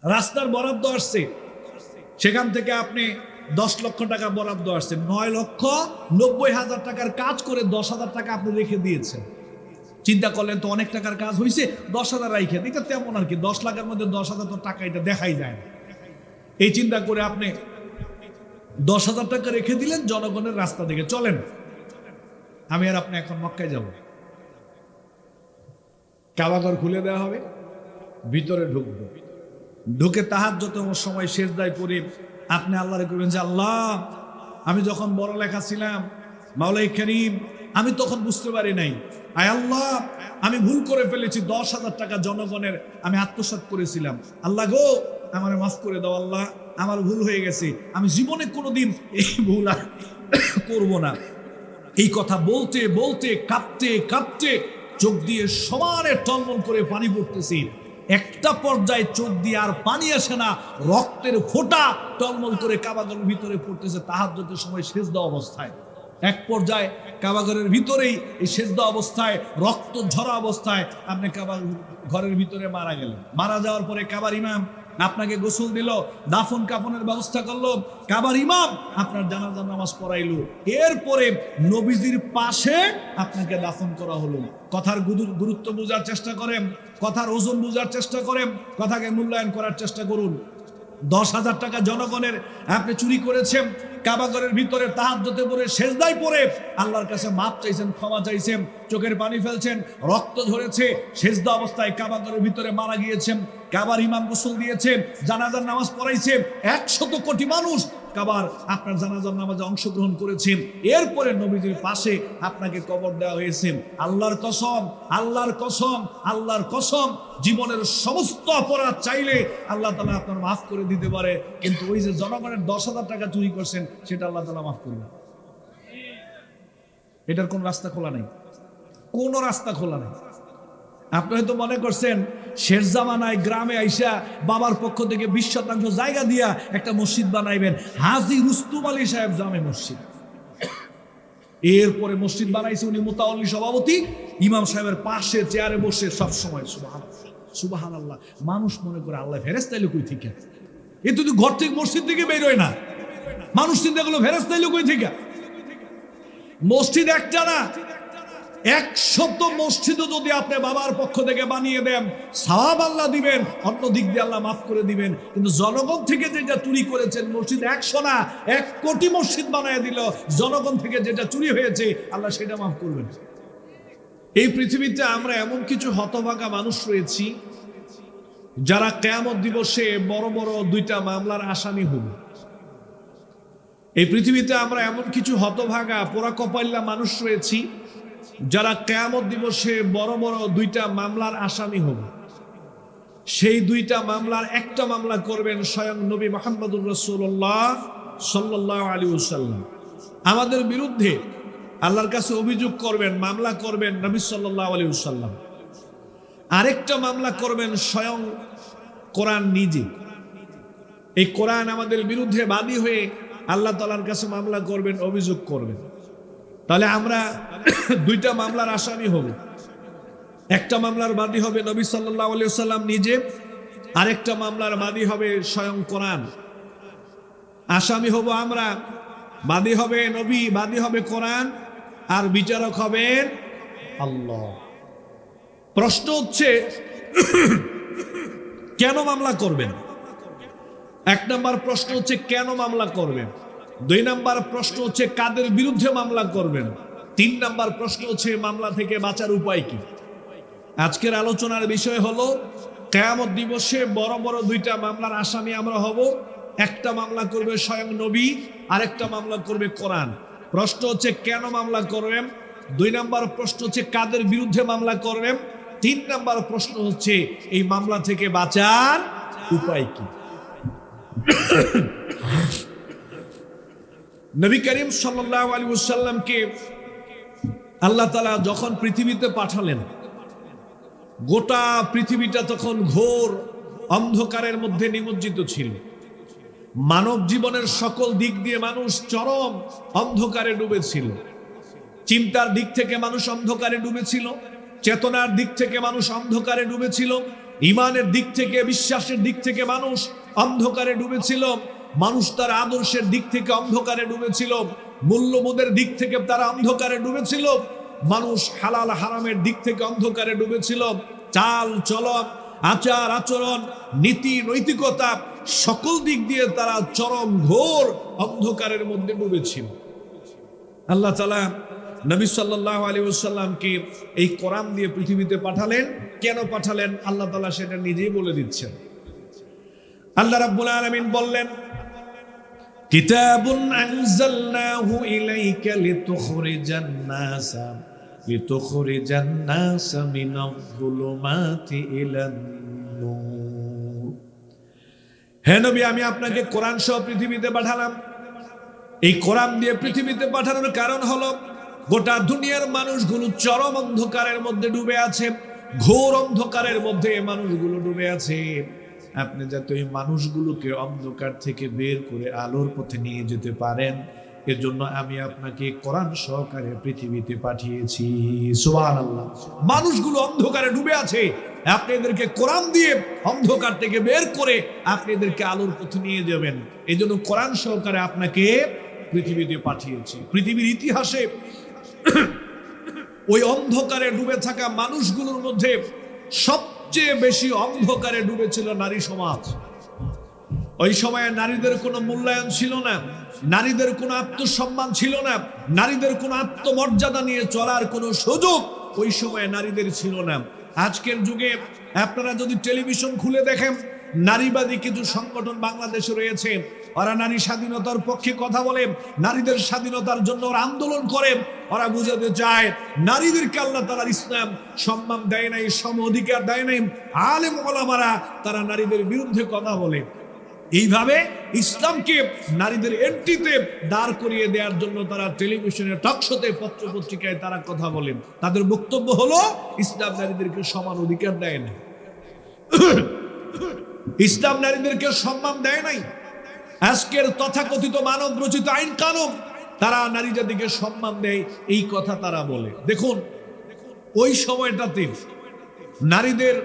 রাস্তার বরাদ্দ আসছে, সেখান থেকে আপনি 10 লক্ষ টাকা বরাদ্দ আসছে, 9,90,000 টাকার কাজ করে 10,000 টাকা আপনি রেখে দিয়েছেন। চিন্তা করলেন তো অনেক টাকার কাজ হয়েছে, 10,000 রাইখে, এটা তেমন আর কি, 10 লাখের মধ্যে 10,000 তো টাকা, এটা দেখাই যায় না। এই চিন্তা করে আপনি 10,000 টাকা রেখে দিলেন জনগণের রাস্তা থেকে। চলেন আমি আর আপনি এখন মক্কায় যাব, কাবাঘর খুলে দেওয়া হবে, ভিতরে ঢুকবো, ঢুকে তাহাজ্জুদের সময় সেজদায় পড়ে আপনি আল্লাহরে কইবেন যে আল্লাহ, আমি যখন বড় লেখা ছিলাম মাওলাই করিম, আমি তখন বুঝতে পারি নাই, আয় আল্লাহ আমি ভুল করে ফেলেছি, 10,000 টাকা জনগণের আমি আত্মসাৎ করেছিলাম, আল্লাহ গো আমারে মাফ করে দাও, আল্লাহ আমার ভুল হয়ে গেছে, আমি জীবনে কোনোদিন এই ভুল আর করব না। এই কথা বলতে বলতে কাঁপতে কাঁপতে চোখ দিয়ে সমানে টলমল করে পানি পড়তেছি। একটা পর্যায়ে চোখ দিয়ে আর পানি আসে না, রক্তের ফোঁটা টলমল করে কাবাঘরের ভিতরে পড়তেছে তাহাজ্জুদের সময় সেজদা অবস্থায়। এক পর্যায়ে কাবাঘরের ভিতরেই এই সেজদা অবস্থায় রক্ত ঝরা অবস্থায় আপনি কাবাঘরের ভিতরে মারা গেলেন। মারা যাওয়ার পরে কাবার ইমাম আপনাকে গোসল দিল, দাফন কাফনের ব্যবস্থা করলো, কাবার ইমাম আপনার জানাজার নামাজ পড়াইলো, এরপরে নবীজির পাশে আপনাকে দাফন করা হলো। কথার গুরুত্ব বোঝার চেষ্টা করেন, কথার ওজন বোঝার চেষ্টা করেন, কথাকে মূল্যায়ন করার চেষ্টা করুন। 10,000 টাকা জনগণের আপনি চুরি করেছেন, কাবাঘরের ভিতরে তাহাজ্জুদে পড়ে সেজদায় পড়ে আল্লাহর কাছে মাপ চাইছেন, ক্ষমা চাইছেন, চোখের পানি ফেলছেন, রক্ত ঝরেছে, সেজদা অবস্থায় কাবাঘরের ভিতরে মারা গিয়েছেন। কাবার ইমাম গোসল দিয়েছে, জানাজার নামাজ পড়াইছে, 100 কোটি মানুষ কাবার আপনার জানাজার নামাজে অংশগ্রহণ করেছেন। এরপরে নবীজির পাশে আপনাকে কবর দেওয়া হয়েছে। আল্লাহর কসম, আল্লাহর কসম, আল্লাহর কসম, জীবনের সমস্ত অপরাধ চাইলে আল্লাহ তাআলা আপনার মাফ করে দিতে পারে, কিন্তু ওই যে জনগণের 10,000 টাকা চুরি করছেন সেটা আল্লাহ তাআলা মাফ করবে। এটার কোন রাস্তা খোলা নেই, কোন রাস্তা খোলা নেই। আপনি হয়তো মনে করছেন শেষ জামানায় গ্রামে আইসা বাবার পক্ষ থেকে 20% জায়গা দিয়া একটা মসজিদ বানাইবেন, হাজী রুস্তুম আলী সাহেব জামে মসজিদ। এরপরে মসজিদ বানাইছে উনি মুতাওয়াল্লি সভাপতি, ইমাম সাহেবের পাশে চেয়ারে বসে সব সময় সুবহানাল্লাহ। মানুষ মনে করে আল্লাহ ফেরেশতা এলো কই থেকে, এ তো ঘর থেকে মসজিদ থেকে বের হয় না, মানুষ চিন্তা করলো ফেরেশতা এলো কই থেকে। মসজিদ একটা না, 100 মসজিদও যদি আপনি বাবার পক্ষ থেকে বানিয়ে দেন, সওয়াব আল্লাহ দিবেন, অন্য দিক দিয়ে আল্লাহ মাফ করে দিবেন। কিন্তু জনগণ থেকে যেটা চুরি করেছেন, মসজিদ 100 না 1 কোটি মসজিদ বানিয়ে দিল, জনগণ থেকে যেটা চুরি হয়েছে আল্লাহ সেটা মাফ করবেন। এই পৃথিবীতে আমরা এমন কিছু হতভাগা মানুষ রয়েছি যারা কিয়ামত দিবসে বড় বড় 2টা মামলার আসামি হবে। এই পৃথিবীতে আমরা এমন কিছু হতভাগা পোড়া কপাইল্লা মানুষ রয়েছি যারা কিয়ামত দিবসে বড় বড় 2টা মামলার আসামি হবে। সেই 2টা মামলার একটা মামলা করবেন স্বয়ং নবী মুহাম্মদুর রাসূলুল্লাহ সাল্লাল্লাহু আলাইহি ওয়াসাল্লাম। আমাদের বিরুদ্ধে আল্লাহর কাছে অভিযোগ করবেন, মামলা করবেন নবী সাল্লাল্লাহু আলাইহি ওয়াসাল্লাম। আরেকটা মামলা করবেন স্বয়ং কোরআন নিজে। এই কোরআন আমাদের বিরুদ্ধে বাদী হয়ে আল্লাহ তাআলার কাছে মামলা করবেন, অভিযোগ করবেন। তাহলে আমরা 2টা মামলার আসামি হব। একটা মামলার বাদী হবে নবী সাল্লাল্লাহু আলাইহি ওয়াসাল্লাম নিজে, আরেকটা মামলার বাদী হবে স্বয়ং কোরআন। আসামি হব আমরা, বাদী হবে নবী, বাদী হবে কোরআন, আর বিচারক হবেন আল্লাহ। প্রশ্ন হচ্ছে কেন মামলা করবেন? 1 নম্বর প্রশ্ন হচ্ছে কেন মামলা করবেন। 2 নম্বর প্রশ্ন হচ্ছে কাদের বিরুদ্ধে মামলা করবেন। 3 নম্বর প্রশ্ন হচ্ছে মামলা থেকে বাঁচার উপায় কি। আজকের আলোচনার বিষয় হলো কিয়ামত দিবসে বড় বড় 2টা মামলার আসামি আমরা হব। একটা মামলা করবে স্বয়ং নবী, আরেকটা মামলা করবে কোরআন। প্রশ্ন হচ্ছে কেন মামলা করবেন। 2 নম্বর প্রশ্ন হচ্ছে কাদের বিরুদ্ধে মামলা করবেন। 3 নম্বর প্রশ্ন হচ্ছে এই মামলা থেকে বাঁচার উপায় কি। নবী করিম সাল্লাল্লাহু আলাইহি ওয়াসাল্লামকে আল্লাহ তাআলা যখন পৃথিবীতে পাঠালেন, গোটা পৃথিবীটা তখন ঘোর অন্ধকারের মধ্যে নিমজ্জিত ছিল। মানব জীবনের সকল দিক দিয়ে মানুষ চরম অন্ধকারে ডুবেছিল। চিন্তার দিক থেকে মানুষ অন্ধকারে ডুবেছিল, চেতনার দিক থেকে মানুষ অন্ধকারে ডুবেছিল, ইমানের দিক থেকে, বিশ্বাসের দিক থেকে মানুষ অন্ধকারে ডুবেছিল, মানুষ তার আদর্শের দিক থেকে অন্ধকারে ডুবেছিল, মূল্যবোধের দিক থেকে তারা অন্ধকারে ডুবেছিল, মানুষ হালাল হারামের দিক থেকে অন্ধকারে ডুবেছিল, চাল চলন, আচার আচরণ, নীতি নৈতিকতা সকল দিক দিয়ে তারা চরম ঘোর অন্ধকারের মধ্যে ডুবেছিল। আল্লাহ তাআলা নবী সাল্লাল্লাহু আলাইহি ওয়াসাল্লামকে এই কোরআন দিয়ে পৃথিবীতে পাঠালেন। কেন পাঠালেন আল্লাহ তাআলা সেটা নিজেই বলে দিচ্ছেন। আল্লাহ রাব্বুল আলামিন বললেন, কিতাবুন আনজালনাহু ইলাইকা লিতুখরিজান নাসা মিনাজ-যুলুমাতি ইলান নূর। হে নবী, আমি আপনাকে কোরআন সহ পৃথিবীতে পাঠালাম। এই কোরআন দিয়ে পৃথিবীতে পাঠানোর কারণ হলো গোটা দুনিয়ার মানুষগুলো চরম অন্ধকারের মধ্যে ডুবে আছে, ঘোর অন্ধকারের মধ্যে মানুষগুলো ডুবে আছে। আপনি যাতে ওই মানুষগুলোকে অন্ধকার থেকে বের করে আলোর পথে নিয়ে যেতে পারেন, এজন্য আমি আপনাকে কোরআন সহকারে পৃথিবীতে পাঠিয়েছি। সুবহানাল্লাহ। মানুষগুলো অন্ধকারে ডুবে আছে, আপনি এদেরকে কোরআন দিয়ে অন্ধকার থেকে বের করে আপনি এদেরকে আলোর পথে নিয়ে যাবেন, এই জন্য কোরআন সহকারে আপনাকে পৃথিবীতে পাঠিয়েছি। পৃথিবীর ইতিহাসে ওই অন্ধকারে ডুবে থাকা মানুষগুলোর মধ্যে সবচেয়ে বেশি অন্ধকারে ডুবেছিল নারী সমাজ। ওই সময়ে নারীদের কোনো মূল্যায়ন ছিল না, নারীদের কোনো আত্মসম্মান ছিল না, নারীদের কোনো আত্মমর্যাদা নিয়ে চলার কোনো সুযোগ ওই সময়ে নারীদের ছিল না। আজকের যুগে আপনারা যদি টেলিভিশন খুলে দেখেন, নারীবাদী কিছু সংগঠন বাংলাদেশে রয়েছে, ওরা নারী স্বাধীনতার পক্ষে কথা বলে, নারীদের স্বাধীনতার জন্য ওরা আন্দোলন করে। ওরা বুঝাতে চায় নারীদেরকে আল্লাহ তাআলা ইসলাম সম্মান দেয় নাই, সম অধিকার দেয় নাই। আলেম ওলামারা তারা নারীদের বিরুদ্ধে কথা বলে। এইভাবে ইসলামকে নারীদের এন্ট্রিতে দাঁড় করিয়ে দেওয়ার জন্য তারা টেলিভিশনে, টকশোতে, পত্র পত্রিকায় তারা কথা বলেন। তাদের বক্তব্য হলো ইসলাম নারীদেরকে সমান অধিকার দেয় না, ইসলাম নারীদেরকে সম্মান দেয় নাই। আজকের তথাকথিত মানব রচিত আইন কানুন তারা নারী জাতিকে সম্মান দেয়, এই কথা তারা বলে। দেখুন, ওই সময়টাতে নারীদের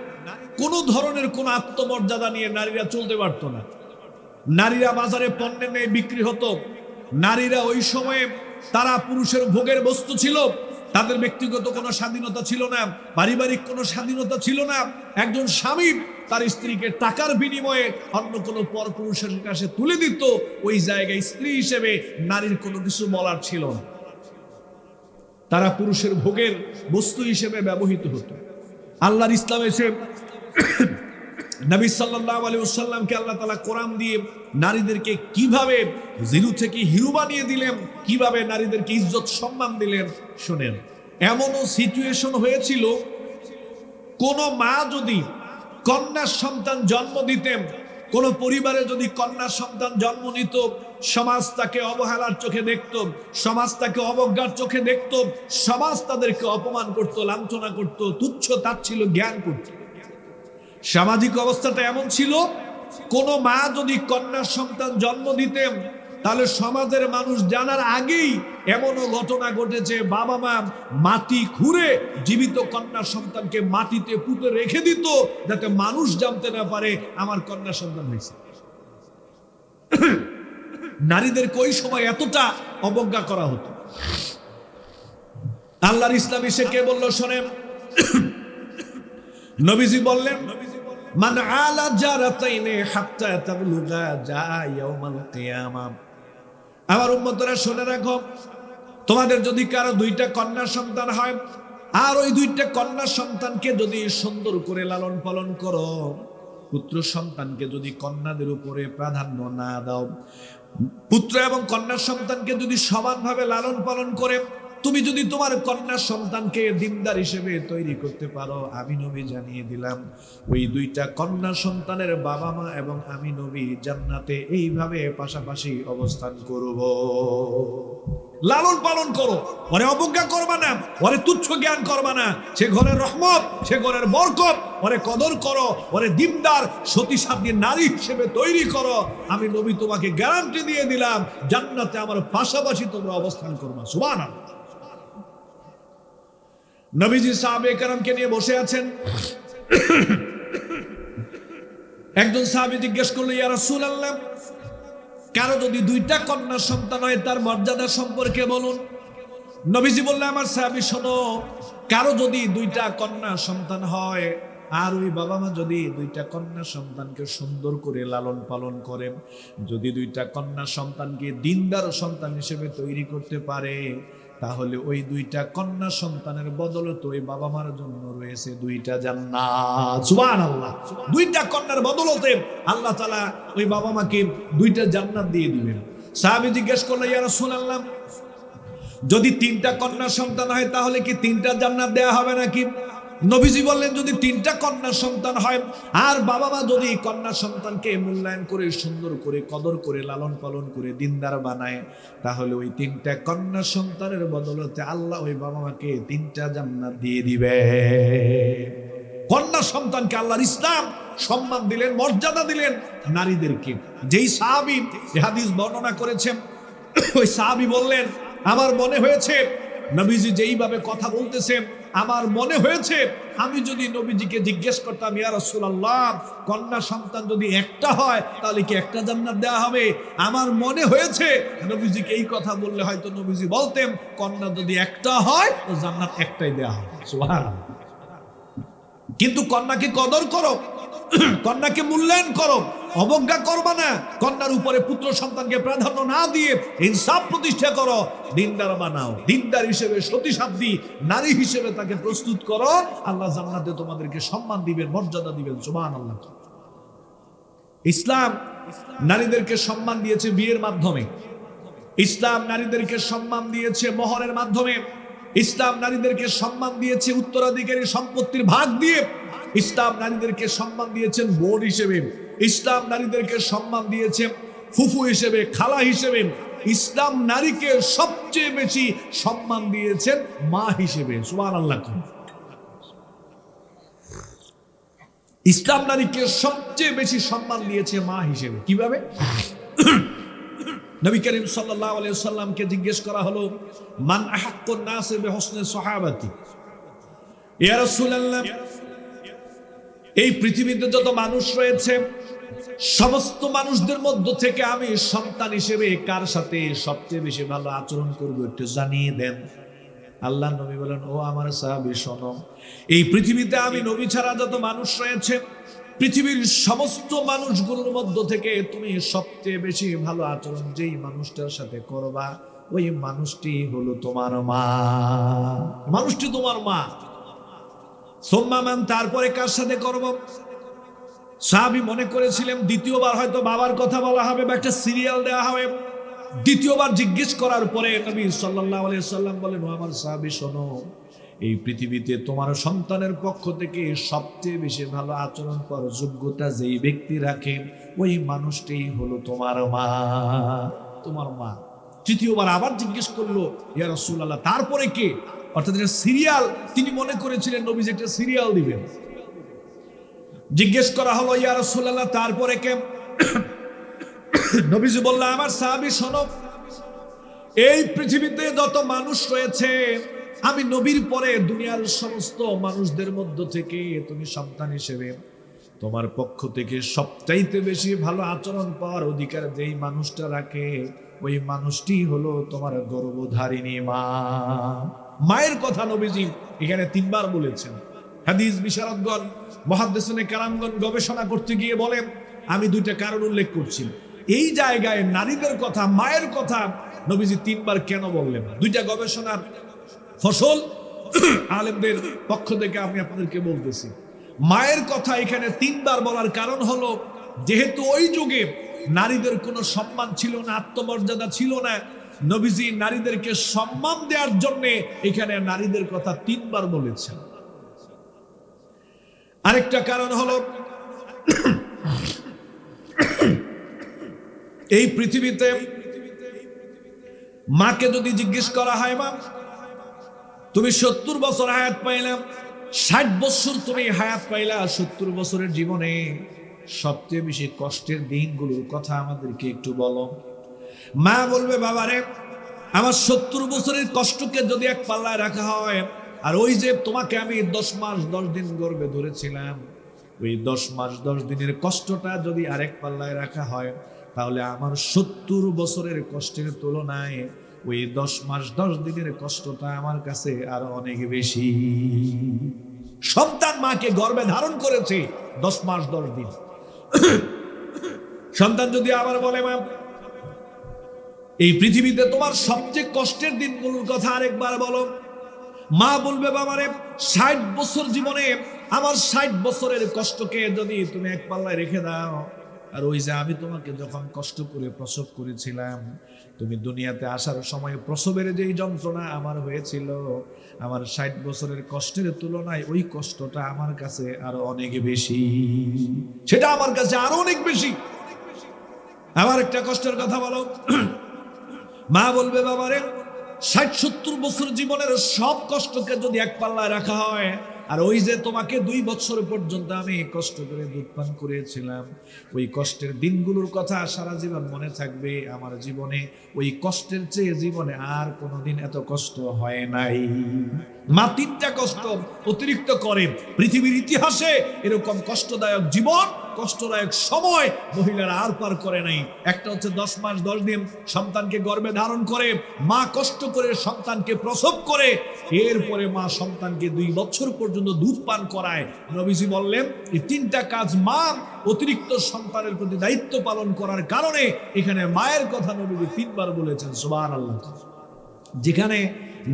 কোন ধরনের কোন আত্মমর্যাদা নিয়ে নারীরা চলতে পারত না। নারীরা বাজারে পণ্যের ন্যায় বিক্রি হতো। নারীরা ওই সময়ে তারা পুরুষের ভোগের বস্তু ছিল। তাদের ব্যক্তিগত কোনো স্বাধীনতা ছিল না, পারিবারিক কোনো স্বাধীনতা ছিল না। একজন স্বামী তার স্ত্রীকে টাকার বিনিময়ে অন্য কোনো পরপুরুষের কাছে তুলে দিত, ওই জায়গায় স্ত্রী হিসেবে নারীর কোনো কিছু বলার ছিল না। তারা পুরুষের ভোগের বস্তু হিসেবে ব্যবহৃত হতো। আল্লাহর ইসলাম এসে নবী সাল্লাল্লাহু আলাইহি ওয়াসাল্লামকে আল্লাহ তাআলা কোরআন দিয়ে নারীদেরকে কিভাবে জিরো থেকে হিরো বানিয়ে দিলেন, কিভাবে নারীদেরকে ইজ্জত সম্মান দিলেন শুনেন। এমনও সিচুয়েশন হয়েছিল, কোন মা যদি কন্যা সন্তান জন্ম দিতেন, কোন পরিবারে যদি কন্যা সন্তান জন্ম নিত, সমাজ তাকে অবহেলার চোখে দেখত, সমাজ তাকে অবজ্ঞার চোখে দেখত, সমাজ তাদেরকে অপমান করত, লাঞ্ছনা করত, তুচ্ছ তাচ্ছিল্য জ্ঞান করত। সামাজিক অবস্থাটা এমন ছিল, কোন মা যদি কন্যা সন্তান জন্ম দিতেন, তাহলে সমাজের মানুষ জানার আগেই এমনও ঘটনা ঘটেছে, বাবা মা মাটি খুঁড়ে জীবিত কন্যা সন্তানকে মাটিতে পুঁতে রেখে দিত, যাতে মানুষ জানতে না পারে আমার কন্যা সন্তান হয়েছে। নারীদেরকে ওই সময় এতটা অবজ্ঞা করা হতো। আল্লাহর ইসলাম এসে কে বলল শোনেন, নবীজি বললেন, মান আলা জারাতাইনি হাত্তা তাবলুগা জা ইয়াউমাল কিয়ামাহ। আমার উম্মতরা শুনে রাখো, তোমাদের যদি কারো দুইটা কন্যা সন্তান হয়, আর ওই দুইটা কন্যা সন্তানকে যদি সুন্দর করে লালন পালন করো, পুত্র সন্তানকে যদি কন্যাদের উপরে প্রাধান্য না দাও, পুত্র এবং কন্যা সন্তানকে যদি সমানভাবে লালন পালন করে তুমি যদি তোমার কন্যা সন্তানকে দিনদার হিসেবে তৈরি করতে পারো, আমি নবী জানিয়ে দিলাম ওই দুইটা কন্যা সন্তানের বাবা মা এবং আমি নবী জান্নাতে এইভাবে পাশাপাশি অবস্থান করব। লালন পালন করো, ওরে অবজ্ঞা করবা না, ওরে তুচ্ছ জ্ঞান করবা না। সে ঘরের রহমত, সে ঘরের বরকত, ওরে কদর করো, ওরে দিনদার সতী সাধ্বী নারী হিসেবে তৈরি করো। আমি নবী তোমাকে গ্যারান্টি দিয়ে দিলাম, জান্নাতে আমার পাশাপাশি তোমরা অবস্থান করবা। সুবহানাল্লাহ। নবীজি সাহাবে কেরামকে নিয়ে বসে আছেন। একজন সাহাবী জিজ্ঞেস করলো, ইয়া রাসূলুল্লাহ, কারো যদি দুইটা কন্যা সন্তান হয় তার মর্যাদা সম্পর্কে বলুন। নবীজি বললেন, আমার সাহাবী শোনো, কারো যদি দুইটা কন্যা সন্তান হয় আর ওই বাবা মা যদি দুইটা কন্যা সন্তানকে সুন্দর করে লালন পালন করেন, যদি দুইটা কন্যা সন্তানকে দিনদার সন্তান হিসেবে তৈরি করতে পারে, তাহলে ওই দুইটা কন্যা সন্তানের বদলতে ওই বাবা মার জন্য রয়েছে দুইটা জান্নাত। সুবহানাল্লাহ। দুইটা কন্যার বদলতে আল্লাহ তাআলা ওই বাবা মাকে দুইটা জান্নাত দিয়ে দিবেন। সাহাবী জিজ্ঞেস করলো, ইয়া রাসূলুল্লাহ, যদি তিনটা কন্যা সন্তান হয় তাহলে কি তিনটা জান্নাত দেয়া হবে নাকি? নবীজি বললেন, যদি তিনটা কন্যা সন্তান হয় আর বাবা মা যদি কন্যা সন্তানকে মূল্যায়ন করে, সুন্দর করে, কদর করে, লালন পালন করে দিনদার বানায়, তাহলে ওই তিনটা কন্যা সন্তানের বদলতে আল্লাহ ওই বাবা মাকে তিনটা জান্নাত দিয়ে দিবে। কন্যা সন্তানকে আল্লাহর ইসলাম সম্মান দিলেন, মর্যাদা দিলেন নারীদেরকে। যেই সাহাবী হাদিস বর্ণনা করেছেন, ওই সাহাবী বললেন, আমার মনে হয়েছে নবীজি যেইভাবে কথা বলতেছেন, আমার মনে হয়েছে আমি যদি নবীজিকে জিজ্ঞেস করতাম, ইয়া রাসূলুল্লাহ, কন্যা সন্তান যদি একটা হয় তাহলে কি একটা জান্নাত দেওয়া হবে? আমার মনে হয়েছে নবীজিকে এই কথা বললে হয়তো নবীজি বলতেন, কন্যা যদি একটা হয় তো জান্নাত একটাই দেওয়া হবে। সুবহানাল্লাহ। কিন্তু কন্যাকে কদর করো, কন্যাকে মূল্যায়ন করো, অবজ্ঞা করবা না। কন্যার উপরে পুত্র সন্তানকে প্রাধান্য না দিয়ে ইনসাফ প্রতিষ্ঠা করো, দিনদার বানাও, দিনদার হিসেবে, সতী সাধ্বী নারী হিসেবে তাকে প্রস্তুত করো। আল্লাহ জান্নাতে তোমাদেরকে সম্মান দিবেন, মর্যাদা দিবেন। সুবহানাল্লাহ। ইসলাম নারীদেরকে সম্মান দিয়েছে বিয়ের মাধ্যমে, ইসলাম নারীদেরকে সম্মান দিয়েছে মোহরের মাধ্যমে, ইসলাম নারীদেরকে সম্মান দিয়েছে উত্তরাধিকারী সম্পত্তির ভাগ দিয়ে, ইসলাম নারীদেরকে সম্মান দিয়েছেন বোন হিসেবে, ইসলাম নারীদেরকে সম্মান দিয়েছে ফুফু হিসেবে, খালা হিসেবে, ইসলাম নারীকে সবচেয়ে বেশি সম্মান দিয়েছেন মা হিসেবে। সুবহানাল্লাহ। ইসলাম নারীকে সবচেয়ে বেশি সম্মান দিয়েছে মা হিসেবে। কিভাবে? নবী করিম সাল্লাল্লাহু আলাইহি ওয়াসাল্লামকে জিজ্ঞেস করা হলো, মান আহাক্কুন নাসি বিহুসনি সাহাবাতি, ইয়া রাসূলুল্লাহ, এই পৃথিবীতে যত মানুষ রয়েছে সমস্ত মানুষদের মধ্য থেকে আমি সন্তান হিসেবে কার সাথে সবচেয়ে বেশি ভালো আচরণ করব একটু জানিয়ে দেন। আল্লাহ নবী বলেন, ও আমার সাহাবী শোনো, এই পৃথিবীতে আমি নবী ছাড়া যত মানুষ রয়েছে পৃথিবীর সমস্ত মানুষগুলোর মধ্য থেকে তুমি সবচেয়ে বেশি ভালো আচরণ যেই মানুষটার সাথে করবা ওই মানুষটি হলো তোমার মা। মানুষটি তোমার মা। সুম্মা মান, তারপরে কার সাথে করব? সাহাবী মনে করেছিলেন দ্বিতীয়বার হয়তো বাবার কথা বলা হবে বা একটা সিরিয়াল দেওয়া হবে। দ্বিতীয়বার জিজ্ঞেস করার পরে নবী সাল্লাল্লাহু আলাইহি সাল্লাম বলেন, ও আমার সাহাবী শোনো, এই পৃথিবীতে তোমার সন্তানের পক্ষ থেকে সবচেয়ে বেশি ভালো আচরণ করার যোগ্যতা যেই ব্যক্তি রাখে ওই মানুষটি হলো তোমার মা। তোমার মা। তৃতীয়বার আবার জিজ্ঞেস করলো, ইয়া রাসূলুল্লাহ, তারপরে কে? অর্থাৎ এটা সিরিয়াল, তিনি মনে করেছিলেন নবীজি একটা সিরিয়াল দিবেন। জিজ্ঞেস করা হলো, ইয়া রাসূলুল্লাহ, তারপরে কে? নবীজি বললেন, আমার সাহাবী শোনো, এই পৃথিবীতে যত মানুষ রয়েছে আমি নবীর পরে দুনিয়ার সমস্ত মানুষদের মধ্য থেকে তুমি সন্তান হিসেবে তোমার পক্ষ থেকে সবচাইতে বেশি ভালো আচরণ পাওয়ার অধিকার যেই মানুষটা রাখে ওই মানুষটি হলো তোমার গর্ভধারিণী মা। মায়ের কথা নবীজি এখানে 3 বার বলেছেন। হাদিস বিশারদগণ, মুহাদ্দিসিনে কেরামগণ গবেষণা করতে গিয়ে বলেন, আমি 2টা কারণ উল্লেখ করছি। এই জায়গায় নারীদের কথা, মায়ের কথা নবীজি 3 বার কেন বললেন? 2টা গবেষণার ফসল আলেমদের পক্ষ থেকে আমি আপনাদেরকে বলতেছি। মায়ের কথা এখানে 3 বার বলার কারণ হলো, যেহেতু ওই যুগে নারীদের কোনো সম্মান ছিল না, আত্মমর্যাদা ছিল না, নবীজি নারীদেরকে সম্মান দেওয়ার জন্য এখানে নারীদের কথা 3 বার বলেছেন। আরেকটা কারণ হলো, এই পৃথিবীতে মাকে যদি জিজ্ঞেস করা হয়, মা তুমি 70 বছর হায়াত পাইলাম, 60 বছর তুমি হায়াত পাইলা, 70 বছরের জীবনে সবচেয়ে বেশি কষ্টের দিনগুলোর কথা আমাদেরকে একটু বলো। মা বলবে, বাবারে আমার 70 বছরের কষ্টকে যদি এক পাল্লায় রাখা হয়, আর ওই যে তোমাকে আমি 10 মাস 10 দিন গর্ভে ধরেছিলাম, ওই 10 মাস 10 দিনের কষ্টটা যদি আরেক পাল্লায় রাখা হয়, তাহলে আমার 70 বছরের কষ্টের তুলনায় ওই 10 মাস 10 দিনের কষ্টটা আমার কাছে আরো অনেক বেশি। সন্তান মাকে গর্ভে ধারণ করেছে 10 মাস 10 দিন। সন্তান যদি আবার বলে, মা এই পৃথিবীতে তোমার সবচেয়ে কষ্টের দিনগুলোর কথা আরেকবার বলো, মা বলবে, বাবারে 60 বছর জীবনে আমার 60 বছরের কষ্টকে যদি তুমি এক পাল্লায় রেখে দাও, আর ওই যে আমি তোমাকে যখন কষ্ট করে প্রসব করেছিলাম, তুমি দুনিয়াতে আসার সময় প্রসবের যেই যন্ত্রণা আমার হয়েছিল, আমার 60 বছরের কষ্টের তুলনায় ওই কষ্টটা আমার কাছে আরো অনেক বেশি, সেটা আমার কাছে আরো অনেক বেশি। আমার একটা কষ্টের কথা বলো। মা বলবে, বাবারে 60-70 বছর জীবনের সব কষ্টকে যদি এক পাল্লায় রাখা হয়, আর ওই যে তোমাকে 2 বছর পর্যন্ত আমি কষ্ট করে দুধ পান করেছিলাম, ওই কষ্টের দিনগুলোর কথা সারা জীবন মনে থাকবে। আমার জীবনে ওই কষ্টের চেয়ে জীবনে আর কোনোদিন এত কষ্ট হয় নাই। মা 3টা কষ্ট অতিরিক্ত করে। পৃথিবীর ইতিহাসে এরকম কষ্টদায়ক জীবন, কষ্টদায়ক সময় মহিলারা আর পার করে নাই। একটা হচ্ছে 10 মাস 10 দিন সন্তানকে গর্ভে ধারণ করে, মা কষ্ট করে সন্তানকে প্রসব করে, এরপরে মা সন্তানকে 2 বছর পর্যন্ত দুধ পান করায়। নবীজি বললেন, এই 3টা কাজ মা অতিরিক্ত সন্তানের প্রতি দায়িত্ব পালন করার কারণে এখানে মায়ের কথা নবীজি 3 বার বলেছেন। সুবহানাল্লাহ। যেখানে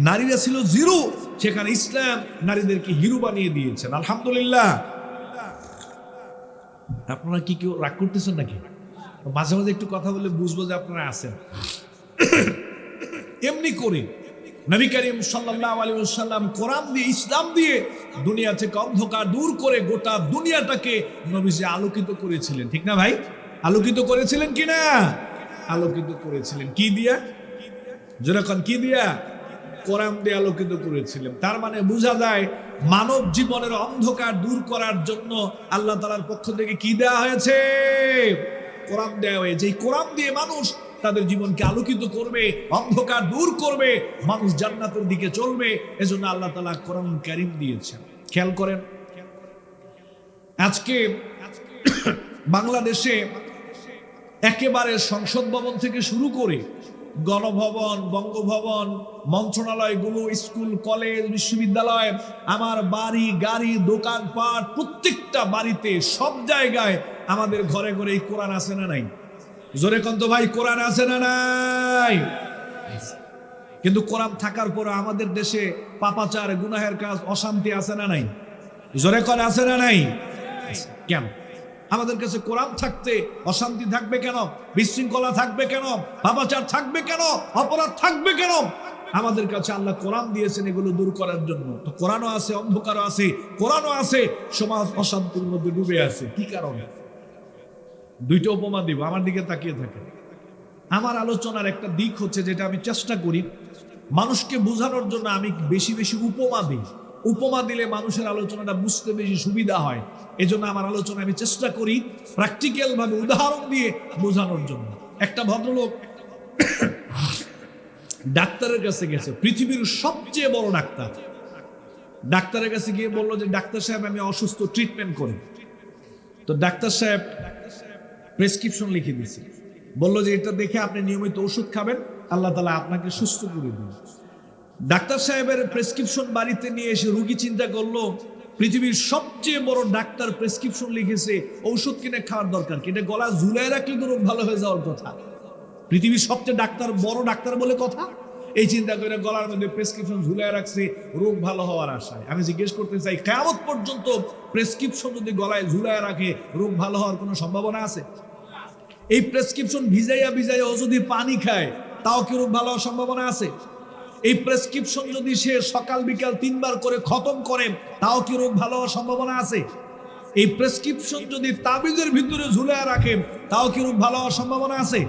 নারীরা ছিল জিরো, সেখানে ইসলাম নারীদেরকে হিরো বানিয়ে দিয়েছেন। আলহামদুলিল্লাহ। আপনারা কি কেউ রাগ করতেছেন নাকি? মাঝে মাঝে একটু কথা বলে বুঝবো যে আপনারা আছেন। এমনি করে নবী করিম সাল্লাল্লাহু আলাইহি ওয়াসাল্লাম কোরআন দিয়ে, ইসলাম দিয়ে দুনিয়া থেকে অন্ধকার দূর করে গোটা দুনিয়াটাকে নবীজি আলোকিত করেছিলেন। ঠিক না ভাই? আলোকিত করেছিলেন কিনা? আলোকিত করেছিলেন। কি দিয়া? যেরকম কি দিয়া? কোরআন দিয়ে আলোকিত করেছিলেন। তার মানে বোঝা যায় মানব জীবনের অন্ধকার দূর করার জন্য আল্লাহ তাআলার পক্ষ থেকে কি দেওয়া হয়েছে? কোরআন দেওয়া হয়েছে। এই কোরআন দিয়ে মানুষ তাদের জীবনকে আলোকিত করবে, অন্ধকার দূর করবে, মানুষ জান্নাতের দিকে চলবে। এজন্য আল্লাহ তাআলা কোরআন কারীম দিয়েছেন। খেয়াল করেন, আজকে বাংলাদেশে একেবারে সংসদ ভবন থেকে শুরু করে গণভবন, বঙ্গভবন, মন্ত্রণালয়গুলো, স্কুল, কলেজ, বিশ্ববিদ্যালয়, আমার বাড়ি, গাড়ি, দোকানপাট, প্রত্যেকটা বাড়িতে, সব জায়গায় আমাদের ঘরে ঘরে এই কোরআন আছে না নাই? জোরে কন্ত ভাই, কোরআন আছে না নাই? কিন্তু কোরআন থাকার পর আমাদের দেশে পাপাচার, গুনাহের কাজ, অশান্তি আছে না নাই? জোরে করে আছে না নাই? কেন? আমাদের কাছে কোরআন থাকতে অশান্তি থাকবে কেন? বিশৃঙ্খলা থাকবে কেন? পাপাচার থাকবে কেন? অপরাধ থাকবে কেন? আমাদের কাছে আল্লাহ কোরআন দিয়েছেন এগুলো দূর করার জন্য। তো কোরআনও আছে, অন্ধকারও আছে, কোরআনও আছে, সমাজ অশান্তির মধ্যে ডুবে আছে। কি কারণে? 2টা উপমা দিব, আমার দিকে তাকিয়ে থাকে। আমার আলোচনার একটা দিক হচ্ছে, যেটা আমি চেষ্টা করি মানুষকে বোঝানোর জন্য, আমি বেশি বেশি উপমা দিই। উপমা দিলে মানুষের আলোচনাটা বুঝতে বেশি সুবিধা হয়। এজন্য আমার আলোচনা আমি চেষ্টা করি প্র্যাকটিক্যাল ভাবে উদাহরণ দিয়ে বোঝানোর জন্য। একটা ভদ্রলোক ডাক্তারের কাছে গেছে, পৃথিবীর সবচেয়ে বড় ডাক্তার। ডাক্তারের কাছে গিয়ে বললো যে, ডাক্তার সাহেব আমি অসুস্থ, ট্রিটমেন্ট করি। তো ডাক্তার সাহেব প্রেসক্রিপশন লিখে দিয়েছে, বললো যে এটা দেখে আপনি নিয়মিত ওষুধ খাবেন, আল্লাহ তাআলা আপনাকে সুস্থ করে দিন। ডাক্তার সাহেবের প্রেসক্রিপশন বাড়িতে নিয়ে এসে রোগী চিন্তা করলো, পৃথিবীর সবচেয়ে বড় ডাক্তার প্রেসক্রিপশন লিখেছে, ঔষধ কিনে খাওয়ার দরকার কি? এটা গলা ঝুলায় রাখলে তো রোগ ভালো হয়ে যাওয়ার কথা। পৃথিবীর সবচেয়ে বড় ডাক্তার বলে কথা। এই চিন্তা করে গলার মধ্যে প্রেসক্রিপশন ঝুলায় রাখছে রোগ ভালো হওয়ার আশায়। আমি জিজ্ঞেস করতে চাই, কিয়ামত পর্যন্ত প্রেসক্রিপশন যদি গলায় ঝুলায় রাখে, রোগ ভালো হওয়ার কোনো সম্ভাবনা আছে? এই প্রেসক্রিপশন ভিজাইয়া ভিজাইয়া ও যদি পানি খায়, তাও কি রোগ ভালো হওয়ার সম্ভাবনা আছে? এই প্রেসক্রিপশন যদি সে সকাল বিকাল 3 বার করে খতম করে, তাও কি রোগ ভালো হওয়ার সম্ভাবনা আছে? এই প্রেসক্রিপশন যদি তাবিজের ভিতরে ঝুলায় রাখেন, তাও কি রোগ ভালো হওয়ার সম্ভাবনা আছে?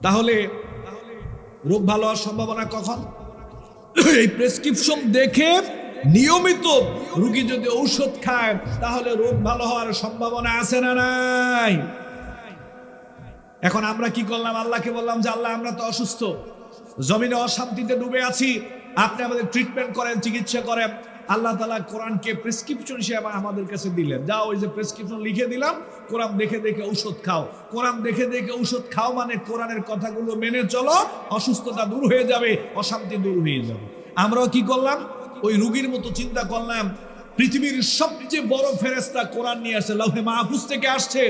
তাহলে রোগ ভালো হওয়ার সম্ভাবনা কখন? এই প্রেসক্রিপশন দেখে নিয়মিত রোগী যদি ঔষধ খায়, তাহলে রোগ ভালো হওয়ার সম্ভাবনা আছে না নাই? এখন আমরা কি করলাম? আল্লাহকে বললাম যে, আল্লাহ আমরা তো অসুস্থ, জমিনে অশান্তিতে ডুবে আছি, আপনি আমাদের ট্রিটমেন্ট করেন, চিকিৎসা করেন। আল্লাহ তাআলা কোরআনকে প্রেসক্রিপশন হিসেবে আমাদের কাছে দিলেন, যা ওই যে প্রেসক্রিপশন লিখে দিলাম, কোরআন দেখে দেখে ঔষধ খাও। কোরআন দেখে দেখে ঔষধ খাও মানে কোরআনের কথাগুলো মেনে চলো, অসুস্থতা দূর হয়ে যাবে, অশান্তি দূর হয়ে যাবে। আমরাও কি করলাম? ওই রুগীর মতো চিন্তা করলাম, পৃথিবীর সবচেয়ে বড় ফেরেশতা কোরআন নিয়ে আসছে, লাউহে মাহফুজ থেকে আসছে,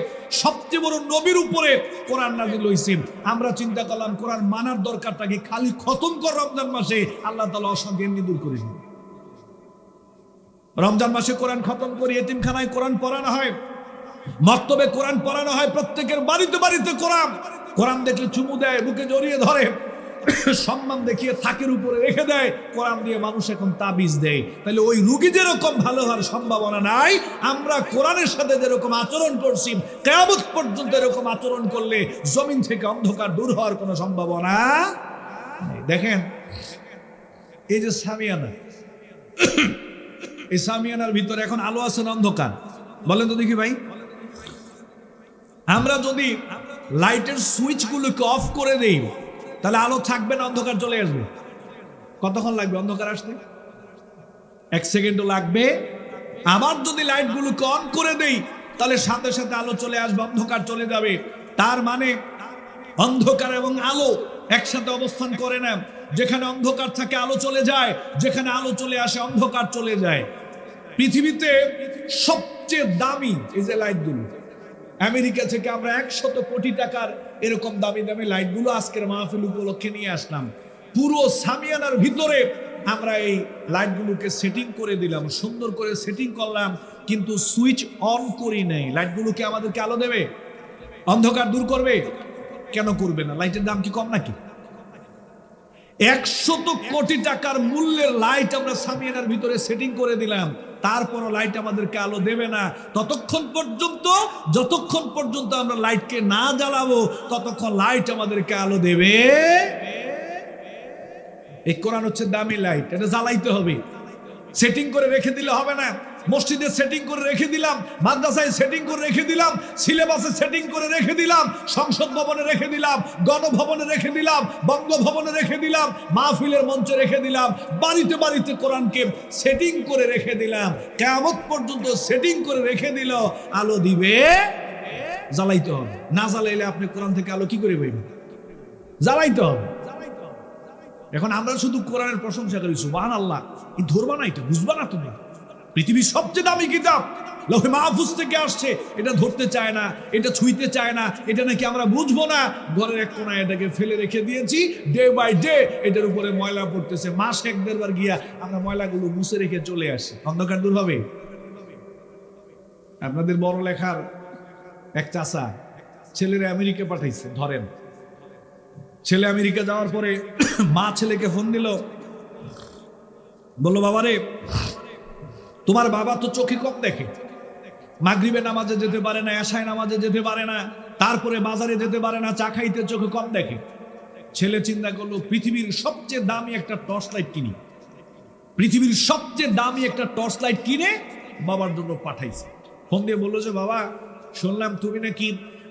সবচেয়ে বড় নবীর উপরে কোরআন নাযিল হইছে। আমরা চিন্তা করলাম কোরআন মানার দরকারটা কি? খালি খতম কর রমজান মাসে, আল্লাহ তাআলা অশান্তি এমনি দূর করে দিবেন। রমজান মাসে কোরআন খতম করি, এতিমখানায় কোরআন পড়ানো হয়, মক্তবে কোরআন পড়ানো হয়, প্রত্যেকের বাড়িতে বাড়িতে কোরআন। কোরআন দেখলে চুমু দেয়, বুকে জড়িয়ে ধরে, সম্মান দেখিয়ে থাকের উপরে রেখে দেয়। কোরআন দিয়ে মানুষ এখন তাবিজ দেয়। তাহলে ওই রুগী যেরকম ভালো হওয়ার সম্ভাবনা নাই, আমরা কোরআনের সাথে যেরকম আচরণ করছি, কিয়ামত পর্যন্ত এরকম আচরণ করলে জমিন থেকে অন্ধকার দূর হওয়ার কোনো সম্ভাবনা নেই। দেখেন এই যে সামিয়ানা, এই সামিয়ানার ভিতরে এখন আলো আছে না অন্ধকার? বলেন তো দেখি ভাই। আমরা যদি লাইটের সুইচগুলোকে অফ করে দেই তাহলে আলো থাকবে না, অন্ধকার চলে আসবে? কতক্ষণ লাগবে অন্ধকার আসতে? 1 সেকেন্ডও লাগবে। আবার যদি লাইটগুলোকে অন করে দেই তাহলে সাথে সাথে আলো চলে আসবে, অন্ধকার চলে যাবে। তার মানে অন্ধকার এবং আলো একসাথে অবস্থান করে না। যেখানে অন্ধকার থাকে আলো চলে যায়, যেখানে আলো চলে আসে অন্ধকার চলে যায়। পৃথিবীতে সবচেয়ে দামি এই যে লাইটগুলো, আমেরিকা থেকে আমরা 100 কোটি টাকার এরকম দামি দামি লাইটগুলো আজকের মাহফিল উপলক্ষে নিয়ে আসলাম। পুরো সামিয়ানার ভিতরে আমরা এই লাইটগুলোকে সেটিং করে দিলাম, সুন্দর করে সেটিং করলাম, কিন্তু সুইচ অন করি নাই। লাইটগুলোকে আমাদেরকে আলো দেবে, অন্ধকার দূর করবে? কেন করবে না? লাইটের দাম কি কম নাকি? 100 কোটি টাকার মূল্যের লাইট আমরা সামিয়ানার ভিতরে সেটিং করে দিলাম, তারপরও লাইট আমাদেরকে আলো দেবে না। যতক্ষণ পর্যন্ত আমরা লাইটকে না জ্বালাবো ততক্ষণ লাইট আমাদেরকে আলো দেবে। এই কোরআন হচ্ছে দামি লাইট, এটা জ্বালাইতে হবে। সেটিং করে রেখে দিলে হবে না। মসজিদে সেটিং করে রেখে দিলাম, মাদ্রাসায় সেটিং করে রেখে দিলাম, সিলেবাসে সেটিং করে রেখে দিলাম, সংসদ ভবনে রেখে দিলাম, গণভবনে রেখে দিলাম, বঙ্গভবনে রেখে দিলাম, মাহফিলের মঞ্চে রেখে দিলাম, বাড়িতে বাড়িতে কোরআনকে সেটিং করে রেখে দিলাম। কিয়ামত পর্যন্ত সেটিং করে রেখে দিল, আলো দিবে, জ্বালাইতে হবে। না জ্বালাইলে আপনি কোরআন থেকে আলো কি করে পাইবেন? জ্বালাইতে হবে। এখন আমরা শুধু কোরআনের প্রশংসা করি, সুবহানাল্লাহ। এই ধরবা না, এটা বুঝবা না তুমি। পৃথিবীর সবচেয়ে দামি কিতাব লাউহে মাহফুজ থেকে আসছে, এটা ধরতে চায় না, এটা ছুঁইতে চায় না, এটা নাকি আমরা বুঝবো না। ঘরের এক কোনায় এটাকে ফেলে রেখে দিয়েছি, ডে বাই ডে এটার উপরে ময়লা পড়তেছে। মাস 1-1.5 বার গিয়া আমরা ময়লাগুলো মুছে রেখে চলে আসি। অন্ধকার দূর হবে? আপনাদের বড় লেখার এক চাচা ছেলের আমেরিকা পাঠাইছে। ধরেন ছেলে আমেরিকা যাওয়ার পরে মা ছেলেকে ফোন দিল, বললো, বাবারে তোমার বাবা তো চোখে কম দেখে, মাগরিবে নামাজে যেতে পারে না, এশায় নামাজে যেতে পারে না, তারপরে বাজারে যেতে পারে না, চা খাইতে চোখে কম দেখে। ছেলে চিন্তা করলো পৃথিবীর সবচেয়ে দামি একটা টর্চ লাইট কিনি। পৃথিবীর সবচেয়ে দামি একটা টর্চ লাইট কিনে বাবার জন্য পাঠাইছে। ফোন দিয়ে বললো যে, বাবা শুনলাম তুমি নাকি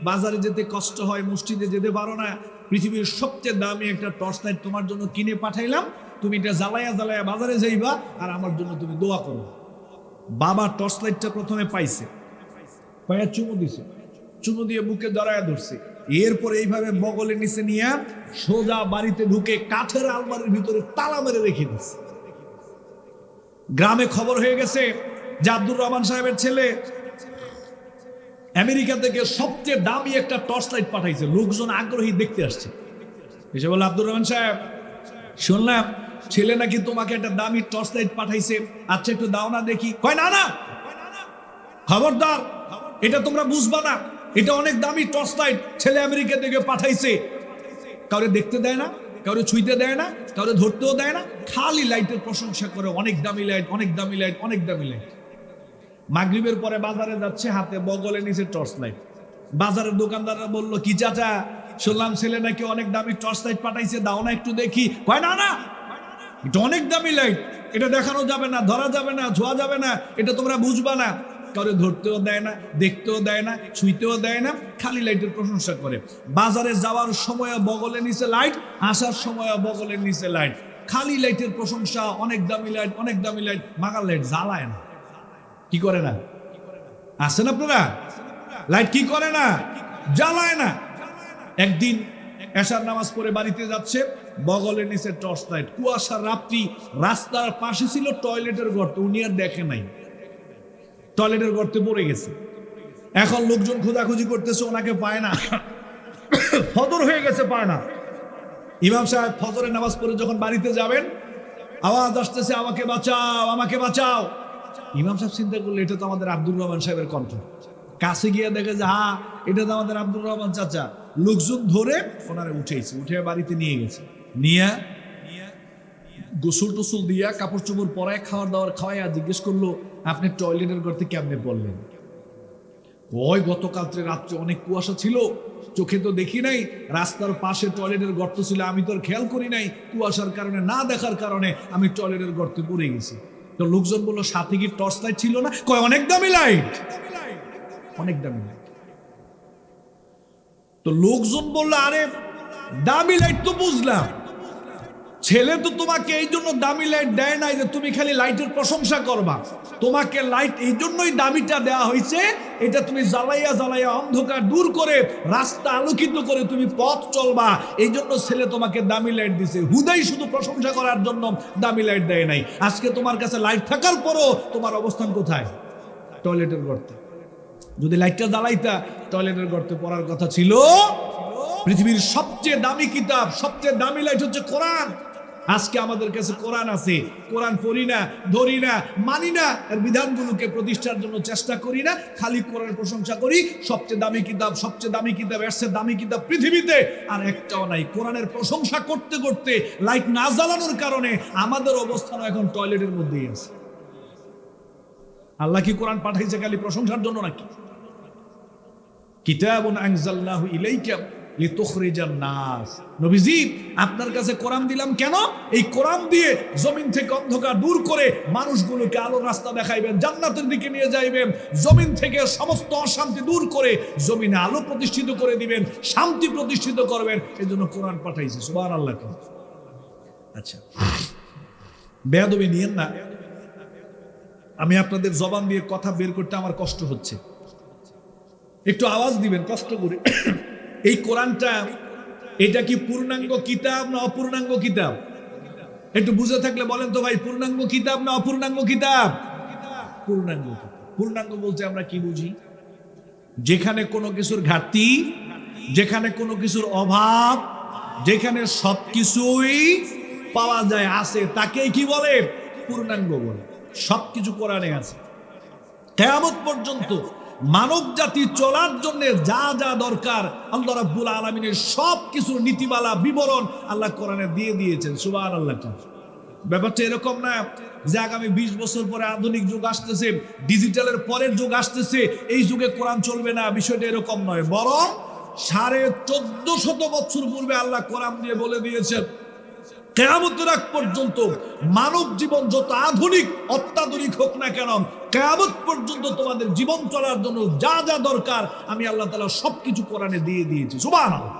বাজারে যেতে কষ্ট হয়, মসজিদে যেতে পারো না, পৃথিবীর সবচেয়ে দামি একটা টর্চ লাইট তোমার জন্য কিনে পাঠাইলাম, তুমি এটা জ্বালায়া জ্বালায়া বাজারে যাইবা আর আমার জন্য তুমি দোয়া করো। বাবা টর্চ লাইটটা প্রথমে পাইছে, পায়া চুমু দিছে, চুমু দিয়ে বুকে জড়ায়া ধরছে। এরপর এইভাবে বগলে নিচে নিয়ে সোজা বাড়িতে ঢুকে কাঠের আলমারির ভিতরে তালা মেরে রেখে দিছে। গ্রামে খবর হয়ে গেছে যে আব্দুর রহমান সাহেবের ছেলে আমেরিকা থেকে সবচেয়ে দামি একটা টর্চ লাইট পাঠাইছে। লোকজন আগ্রহী দেখতে আসছে। এসে বলে, আব্দুর রহমান সাহেব শুনলাম ছেলে নাকি তোমাকে একটা দামি টর্চ লাইট পাঠাইছে, আচ্ছা একটু দাও না দেখি। কয়, না না, খবরদার, এটা তোমরা বুঝবা না, এটা অনেক দামি টর্চ লাইট, ছেলে আমেরিকা থেকে পাঠাইছে। কাউরে দেখতে দেয় না, কাউরে ছুঁইতে দেয় না, কাউরে ধরতেও দেয় না, খালি লাইটের প্রশংসা করে, অনেক দামি লাইট, অনেক দামি লাইট, অনেক দামি লাইট। মাগরিবের পরে বাজারে যাচ্ছে, হাতে বগলে নিচে টর্চ লাইট। বাজারের দোকানদাররা বলল, কি চাচা শুনলাম ছেলে নাকি অনেক দামি টর্চ লাইট পাঠাইছে, দাও না একটু দেখি। কয়, না না, এটা অনেক দামি লাইট, এটা দেখানো যাবে না, ধরা যাবে না, ছোঁয়া যাবে না, এটা তোমরা বুঝবা না। কাউরে ধরতেও দেয় না, দেখতেও দেয় না, ছুঁইতেও দেয় না, খালি লাইটের প্রশংসা করে। বাজারে যাওয়ার সময় বগলের নিচে লাইট, আসার সময় বগলের নিচে লাইট। খালি লাইটের প্রশংসা, অনেক দামি লাইট, অনেক দামি লাইট। মাগার লাইট জ্বালায় না, কি করে না? আছেন আপনারা? লাইট কি করে না? জ্বালায় না। একদিন এশার নামাজ পড়ে বাড়িতে যাচ্ছে, বগলের নিচে টর্চ লাইট, কুয়াশার রাত্রি, রাস্তার পাশে ছিল টয়লেটের গর্ত, উনি আর দেখে নাই, টয়লেটের গর্তে পড়ে গেছে। এখন লোকজন খোঁজাখুঁজি করতেছে, ওনাকে পায় না, ফজর হয়ে গেছে, পায় না। ইমাম সাহেব ফজরের নামাজ পড়ে যখন বাড়িতে যাবেন, আওয়াজ আসতেছে, আমাকে বাঁচাও, আমাকে বাঁচাও। ইমাম সাহেব চিন্তা করলে এটা তো আমাদের আব্দুর রহমান সাহেবের কণ্ঠ। কাছে গিয়ে দেখে যে হ্যাঁ, এটা তো আমাদের আব্দুর রহমান চাচা। লোকজন ধরে ওনারে উঠেছে, উঠে বাড়িতে নিয়ে গেছে, নিয়ে গোসল টোসল দিয়া কাপড় চোপড় পরায় খাওয়ার দাওয়ার খাওয়াইয়া জিজ্ঞেস করলো, আপনি টয়লেটের গর্তে কেমনে পড়লেন? ওই গতকাল রাত্রে অনেক কুয়াশা ছিল, চোখে তো দেখি নাই, রাস্তার পাশে টয়লেটের গর্ত ছিল, আমি তো আর খেয়াল করি নাই, কুয়াশার কারণে, না দেখার কারণে আমি টয়লেটের গর্তে পড়ে গেছি। তো লোকজন বললো, সাথে কি টর্চ লাইট ছিল না? কয় অনেক দামি লাইট, অনেক দামি লাইট। তো লোকজন বললো, আরে দামি লাইট তো বুঝলাম, ছেলে তো তোমাকে এই জন্য দামি লাইট দেয় নাই যে তুমি খালি লাইটের প্রশংসা করবা, তোমাকে লাইট এই জন্যই দামিটা দেওয়া হয়েছে, এটা তুমি জ্বালাইয়া জ্বালাইয়া অন্ধকার দূর করে রাস্তা আলোকিত করে তুমি পথ চলবা, এই জন্য ছেলে তোমাকে দামি লাইট দিছে, হুদাই শুধু প্রশংসা করার জন্য দামি লাইট দেয় নাই। আজকে তোমার কাছে লাইট থাকার পরও তোমার অবস্থান কোথায়? টয়লেটের গর্তে। যদি লাইটটা জ্বালাইতা, টয়লেটের গর্তে পড়ার কথা ছিল। পৃথিবীর সবচেয়ে দামি কিতাব, সবচেয়ে দামি লাইট হচ্ছে কোরআন। আজকে আমাদের কাছে কোরআন আছে, কোরআন পড়ি না, ধরি না, মানি না, এর বিধানগুলোকে প্রতিষ্ঠার জন্য চেষ্টা করি না, খালি কোরআনের প্রশংসা করি। সবচেয়ে দামি কিতাব, সবচেয়ে দামি কিতাব, এর চেয়ে দামি কিতাব পৃথিবীতে আর একটাও নাই। কোরআনের প্রশংসা করতে করতে লাইট না জ্বালানোর কারণে আমাদের অবস্থান এখন টয়লেটের মধ্যেই আছে। আল্লাহ কি কোরআন পাঠাইছে খালি প্রশংসার জন্য নাকি? কিতাবুন আনজালনাহু ইলাইকা লিতুখরিজান নাস। নবীজি, আপনার কাছে কোরআন দিলাম কেন? এই কোরআন দিয়ে জমিন থেকে অন্ধকার দূর করে মানুষগুলোকে আলোর রাস্তা দেখাইবেন, জান্নাতের দিকে নিয়ে যাইবেন, জমিন থেকে সমস্ত অশান্তি দূর করে জমিনে আলো প্রতিষ্ঠিত করে দিবেন, শান্তি প্রতিষ্ঠিত করবেন। এই জন্য কোরআন পাঠাইছে। সুবহানাল্লাহ। আচ্ছা, বেয়াদবি নিয়েন না, আমি আপনাদের জবান দিয়ে কথা বের করতে আমার কষ্ট হচ্ছে, একটু আওয়াজ দিবেন কষ্ট করে। এই কোরআনটা, এটা কি পূর্ণাঙ্গ কিতাব না অপূর্ণাঙ্গ কিতাব? একটু বুঝে থাকলে বলেন তো ভাই, পূর্ণাঙ্গ কিতাব না অপূর্ণাঙ্গ কিতাব? পূর্ণাঙ্গ কিতাব। পূর্ণাঙ্গ বলতে আমরা কি বুঝি? যেখানে কোনো কিছুর ঘাটতি, যেখানে কোনো কিছুর অভাব, যেখানে সবকিছুই পাওয়া যায়, আছে, তাকেই কি বলে? পূর্ণাঙ্গ বলে। সবকিছু কোরআনে আছে। কিয়ামত পর্যন্ত মানব জাতি চলার জন্য যা যা দরকার আল্লাহ রাব্বুল আলামিনের সব কিছুর নীতিমালা বিবরণ আল্লাহ কোরআনে দিয়ে দিয়েছেন। সুবহানাল্লাহ। ব্যাপারটা এরকম না যে আগামী 20 বছর পরে আধুনিক যুগ আসতেছে, ডিজিটালের পরের যুগ আসতেছে, এই যুগে কোরআন চলবে না, বিষয়টা এরকম নয়। বরং 1450 বছর পূর্বে আল্লাহ কোরআন দিয়ে বলে দিয়েছেন, কিয়ামতের আগ পর্যন্ত মানব জীবন যত আধুনিক অত্যাধুনিক হোক না কেন, কিয়ামত পর্যন্ত তোমাদের জীবন চলার জন্য যা যা দরকার আমি আল্লাহ তাআলা সবকিছু কোরআনে দিয়ে দিয়েছি। সুবহানাল্লাহ।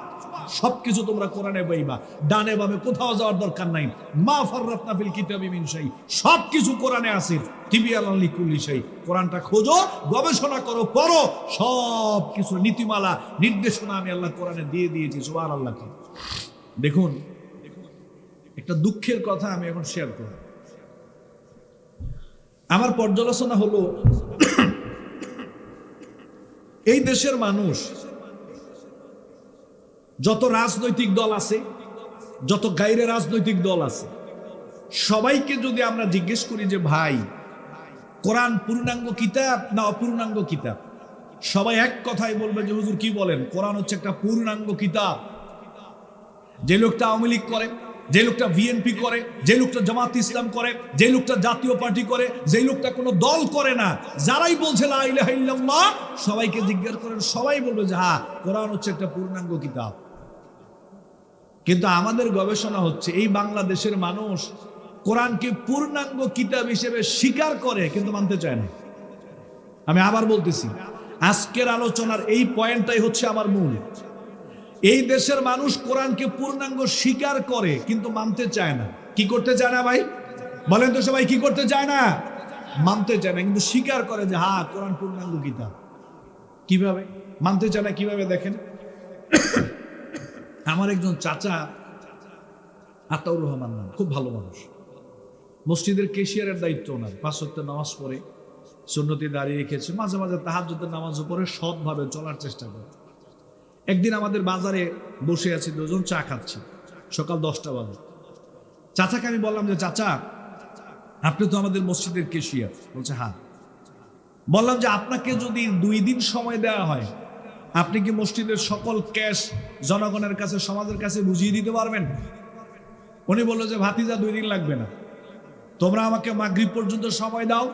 সবকিছু তোমরা কোরআনে পাইবা, ডানে বামে কোথাও যাওয়ার দরকার নাই। মা ফাররাতনা ফিল কিতাবি মিন শাই, সবকিছু কোরআনে আছে। তিবিয়ানান লিকুল্লি শাই। কোরআনটা খোঁজো, গবেষণা করো, পড়ো, সবকিছু নীতিমালা নির্দেশনা আমি আল্লাহ কোরআনে দিয়ে দিয়েছি। সুবহানাল্লাহ। দেখুন, একটা দুঃখের কথা আমি এখন শেয়ার করব। আমার পর্যালোচনা হলো, এই দেশের মানুষ, যত রাজনৈতিক দল আছে, যত গায়রে রাজনৈতিক দল আছে, সবাইকে যদি আমরা জিজ্ঞেস করি যে ভাই, কোরআন পূর্ণাঙ্গ কিতাব না অপূর্ণাঙ্গ কিতাব, সবাই এক কথাই বলবে যে হুজুর কি বলেন, কোরআন হচ্ছে একটা পূর্ণাঙ্গ কিতাব। যে লোকটা আওয়ামী লীগ করে, যে লোকটা বিএনপি করে, যে লোকটা জামাত ইসলাম করে, যে লোকটা জাতীয় পার্টি করে, যে লোকটা কোনো দল করে না, যারাই বলছে লা ইলাহা ইল্লাল্লাহ, সবাইকে জিজ্ঞাসা করেন, সবাই বলবে যে হ্যাঁ, কোরআন হচ্ছে একটা পূর্ণাঙ্গ কিতাব। কিন্তু আমাদের গবেষণা হচ্ছে, এই বাংলাদেশের মানুষ কোরআনকে পূর্ণাঙ্গ কিতাব হিসেবে স্বীকার করে কিন্তু মানতে চায় না। আমি আবার বলতেছি, আজকের আলোচনার এই পয়েন্টটাই হচ্ছে আমার মূল। এই দেশের মানুষ কোরআনকে পূর্ণাঙ্গ স্বীকার করে কিন্তু মানতে চায় না। কি করতে চায় না ভাই? বলেন তো সবাই, কি করতে চায় না? মানতে চায় না, কিন্তু স্বীকার করে যে হ্যাঁ কোরআন পূর্ণাঙ্গ কিতাব। কিভাবে মানতে চায় না? কিভাবে দেখেন, আমার একজন চাচা আতাউর রহমান নাম, খুব ভালো মানুষ, মসজিদের কেশিয়ারের দায়িত্ব ওনার, 5 ওয়াক্ত নামাজ পড়ে সুন্নতি দাঁড়িয়ে রেখেছে, মাঝে মাঝে তাহাজ্জুদের নামাজও পড়ে, সৎভাবে চলার চেষ্টা করে। একদিন আমাদের বাজারে বসে আছি, দুজন চা খাচ্ছি, সকাল 10টা বাজে। চাচাকে আমি বললাম যে চাচা, আপনি তো আমাদের মসজিদের কেশিয়ার। বলছে হ্যাঁ। বললাম যে আপনাকে যদি 2 দিন সময় দেওয়া হয়, আপনি কি মসজিদের সকল ক্যাশ জনগণের কাছে, সমাজের কাছে বুঝিয়ে দিতে পারবেন? উনি বললো যে ভাতিজা 2 দিন লাগবে না, তোমরা আমাকে মাগরিব পর্যন্ত সময় দাও,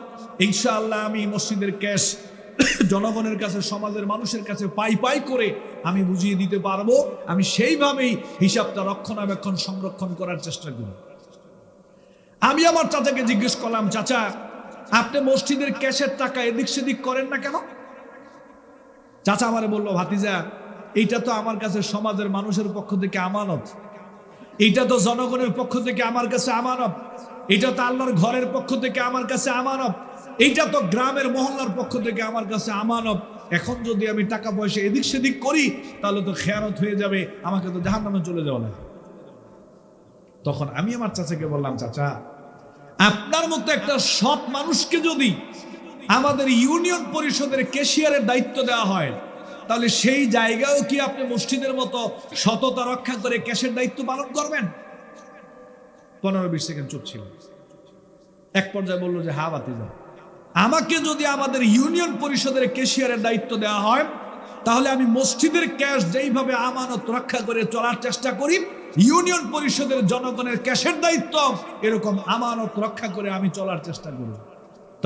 ইনশাআল্লাহ আমি মসজিদের ক্যাশ জনগণের কাছে, সমাজের মানুষের কাছে পাই পাই করে আমি বুঝিয়ে দিতে পারবো। আমি সেইভাবেই হিসাবটা রক্ষণাবেক্ষণ সংরক্ষণ করার চেষ্টা করি। আমি আমার চাচাকে জিজ্ঞেস করলাম, চাচা আপনি মসজিদের ক্যাশের টাকা এদিক সেদিক করেন না কেন? চাচা আমারে বললো, ভাতিজা এইটা তো আমার কাছে সমাজের মানুষের পক্ষ থেকে আমানত, এইটা তো জনগণের পক্ষ থেকে আমার কাছে আমানত, এটা তো আল্লাহর ঘরের পক্ষ থেকে আমার কাছে আমানত, এইটা তো গ্রামের মহল্লার পক্ষ থেকে আমার কাছে আমানত। এখন যদি আমি টাকা পয়সা এদিক সেদিক করি তাহলে তো খেয়ানত হয়ে যাবে, আমাকে তো জাহান্নামে চলে যাওয়া লাগে। তখন আমি আমার চাচাকে বললাম, চাচা আপনার মতো একটা সৎ মানুষকে যদি আমাদের ইউনিয়ন পরিষদের ক্যাশিয়ারের দায়িত্ব দেওয়া হয়, তাহলে সেই জায়গাও কি আপনি মসজিদের মতো সততা রক্ষা করে ক্যাশের দায়িত্ব পালন করবেন? 15-20 সেকেন্ড চুপ ছিল। এক পর্যায়ে বললো যে হ্যাঁ ভাতিজা, আমাকে যদি আমাদের ইউনিয়ন পরিষদের ক্যাশিয়ারের দায়িত্ব দেওয়া হয়, তাহলে আমি মসজিদের ক্যাশ যেইভাবে আমানত রক্ষা করে চলার চেষ্টা করি, ইউনিয়ন পরিষদের জনগণের ক্যাশের দায়িত্ব এরকম আমানত রক্ষা করে আমি চলার চেষ্টা করি।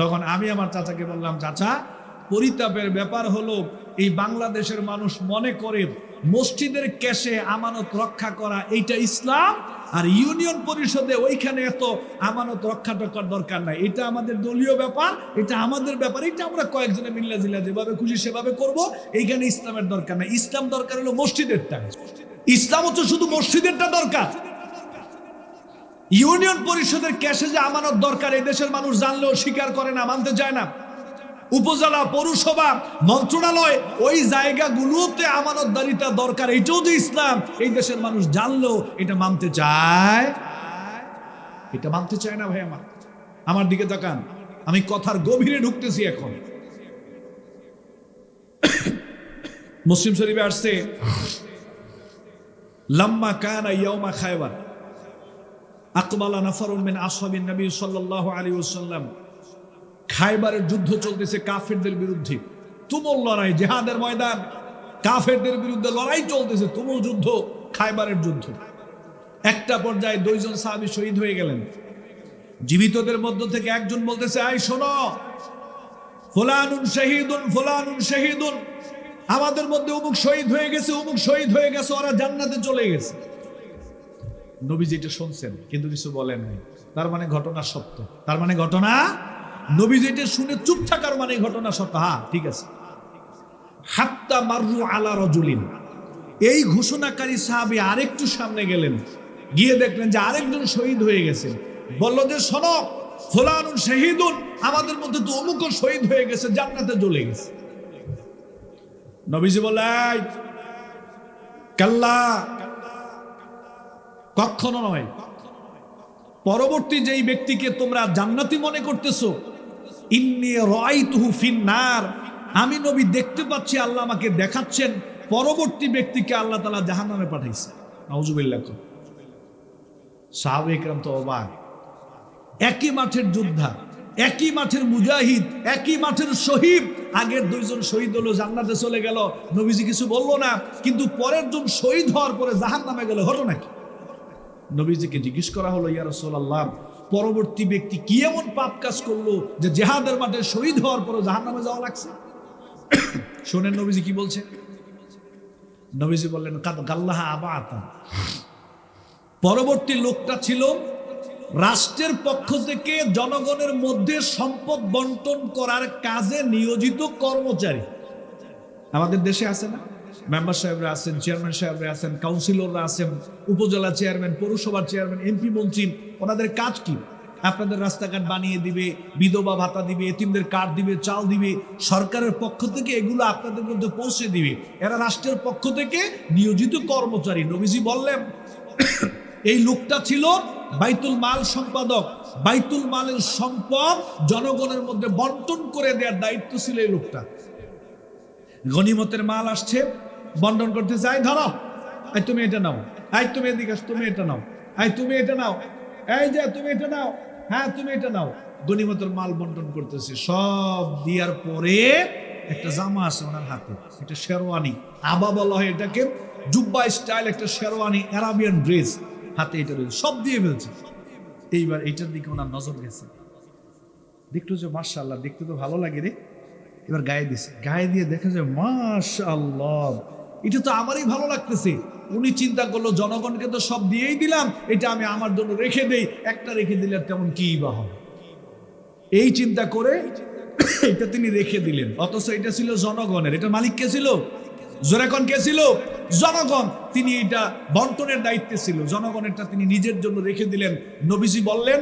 তখন আমি আমার চাচাকে বললাম, চাচা পরিতাপের ব্যাপার হলো এই বাংলাদেশের মানুষ মনে করে মসজিদের ক্যাশে আমানত রক্ষা করা এইটা ইসলাম, আর ইউনিয়ন পরিষদে ওইখানে এত আমানত রক্ষা করার দরকার নাই, এটা আমাদের দলীয় ব্যাপার, এটা আমাদের ব্যাপার, এটা আমরা কয়েকজনে মিল্লা জিল্লা যেভাবে খুশি সেভাবে করব, এইখানে ইসলামের দরকার নাই। ইসলাম দরকার হলো মসজিদেরটা, ইসলাম হচ্ছে শুধু মসজিদেরটা দরকার। ইউনিয়ন পরিষদের ক্যাশে যে আমানত দরকার এই দেশের মানুষ জানলেও স্বীকার করে না, মানতে চায় না। উপজেলা, পৌরসভা, মন্ত্রণালয়, ওই জায়গাগুলোতে আমানতদারিতা দরকার, এটাও যে ইসলাম, এই দেশের মানুষ জানলেও এটা মানতে চায়, এটা মানতে চায় না। ভাই আমার দিকে তাকান, আমি কথার গভীরে ঢুকতেছি এখন। মুসলিম শরীফে আসছে, লাম্মা কানা ইয়াউমা খায়বার আকবালা নাফারুন মিন আসহাবিন নবী সাল্লাল্লাহু আলাইহি ওয়াসাল্লাম। খায়বারের যুদ্ধ চলতেছে কাফেরদের বিরুদ্ধে, তুমুল লড়াই, জিহাদের ময়দান, কাফেরদের বিরুদ্ধে লড়াই চলতেছে, তুমুল যুদ্ধ, খায়বারের যুদ্ধ। একটা পর্যায়ে 2 জন সাহাবী শহীদ হয়ে গেলেন। জীবিতদের মধ্য থেকে একজন বলতেছে, আই শোনো, ফুলানুন শাহীদুন, ফুলানুন শাহীদুন, আমাদের মধ্যে অমুক শহীদ হয়ে গেছে, অমুক শহীদ হয়ে গেছে, ওরা জান্নাতে চলে গেছে। নবীজি এটা শুনছেন কিন্তু কিছু বলেন নাই, তার মানে ঘটনা সত্য, তার মানে ঘটনা, নবীজি এটা শুনে চুপ থাকার মানে ঘটনা সত্য, হ্যাঁ ঠিক আছে। হাত্তা মাররু আলা রাজুলিন, এই ঘোষণাকারী সাহাবী আরেকটু সামনে গেলেন, গিয়ে দেখলেন যে আরেকজন শহীদ হয়ে গেছে। বলল যে শোনো, ফুলানুন শাহীদুন, আমাদের মধ্যে তো অমুক শহীদ হয়ে গেছে, জান্নাতে চলে গেছে। নবীজি বললেন, কাল্লা, কখনো নয়। পরবর্তী যেই ব্যক্তিকে তোমরা জান্নাতি মনে করতেছো, ইন্নী রাআইতুহু ফিন্নার, আমি নবী দেখতে পাচ্ছি, আল্লাহ আমাকে দেখাচ্ছেন, পরবর্তী ব্যক্তিকে আল্লাহ তাআলা জাহান্নামে পাঠাইছে। নাউজুবিল্লাহ। সাহাবায়ে কেরাম তো অবাক। একই মাঠের যোদ্ধা, একই মাঠের মুজাহিদ, একই মাঠের শহীদ, আগের 2 জন শহীদ হলো, জান্নাতে চলে গেল, নবীজি কিছু বললো না, কিন্তু পরের জন শহীদ হওয়ার পরে জাহান্নামে গেল, ঘটনা কি? নবীজিকে জিজ্ঞেস করা হলো, ইয়া রাসূলুল্লাহ, পরবর্তী ব্যক্তি কি এমন পাপ কাজ করলো যে জিহাদের মাঠে শহীদ হওয়ার পরে জাহান্নামে যাওয়া লাগছে? শুনেন নবীজি কি বলছে। নবীজি বললেন, কাদ গাল্লাহা আবাতা, পরবর্তী লোকটা ছিল রাষ্ট্রের পক্ষ থেকে জনগণের মধ্যে সম্পদ বন্টন করার কাজে নিয়োজিত কর্মচারী। আমাদের দেশে আছে না, মেম্বার সাহেবরা আছেন, চেয়ারম্যান সাহেবরা আছেন, কাউন্সিলররা আছেন, উপজেলা চেয়ারম্যান, পৌরসভার চেয়ারম্যান, এমপি মন্ত্রী, ওনাদের কাজ কি? আপনাদের রাস্তাঘাট বানিয়ে দিবে, বিধবা ভাতা দিবে, এতিমদের কার্ড দিবে, চাল দিবে, সরকারের পক্ষ থেকে এগুলো আপনাদের মধ্যে পৌঁছে দিবে। এরা রাষ্ট্রের পক্ষ থেকে নিয়োজিত কর্মচারী। নবীজি বললেন এই লোকটা ছিল বাইতুল মাল সম্পাদক। বাইতুল মালের সম্পদ জনগণের মধ্যে বন্টন করে দেওয়ার দায়িত্ব ছিল এই লোকটা। গনিমতের মাল আসছে, বন্টন করতে চাই, ধরো এই তুমি এটা নাও, এই তুমি এদিকে তুমি এটা নাও, এই তুমি এটা নাও, এই যে তুমি এটা নাও, হ্যাঁ তুমি এটা নাও। গনিমতের মাল বন্টন করতেছে। সব দেওয়ার পরে একটা জামা আছে ওনার হাতে, একটা শেরওয়ানি, আবা বলা হয় এটাকে, জুব্বা স্টাইল একটা শেরওয়ানি, আরাবিয়ান ড্রেস, হাতে এটা রয়েছে, সব দিয়ে ফেলছে। এইবার এইটার দিকে ওনার নজর গেছে, দেখলো যে মাশাআল্লাহ, দেখতে তো ভালো লাগে রে। এবার গায়ে দিছে, গায়ে দিয়ে দেখে যে মাশাআল্লাহ, এটা তো আমারই ভালো লাগতেছে। উনি চিন্তা করলো জনগণকে তো সব দিয়েই দিলাম, এটা আমি আমার জন্য রেখে দেই, একটা রেখে দিলে তেমন কি বা হবে, এই চিন্তা করে এটা তিনি রেখে দিলেন। অথচ এটা ছিল জনগণের। এটা মালিক কে ছিল? জোরেকন কে ছিল? জনগণ। তিনি এটা বন্টনের দায়িত্বে ছিল, জনগণেরটা তিনি নিজের জন্য রেখে দিলেন। নবীজি বললেন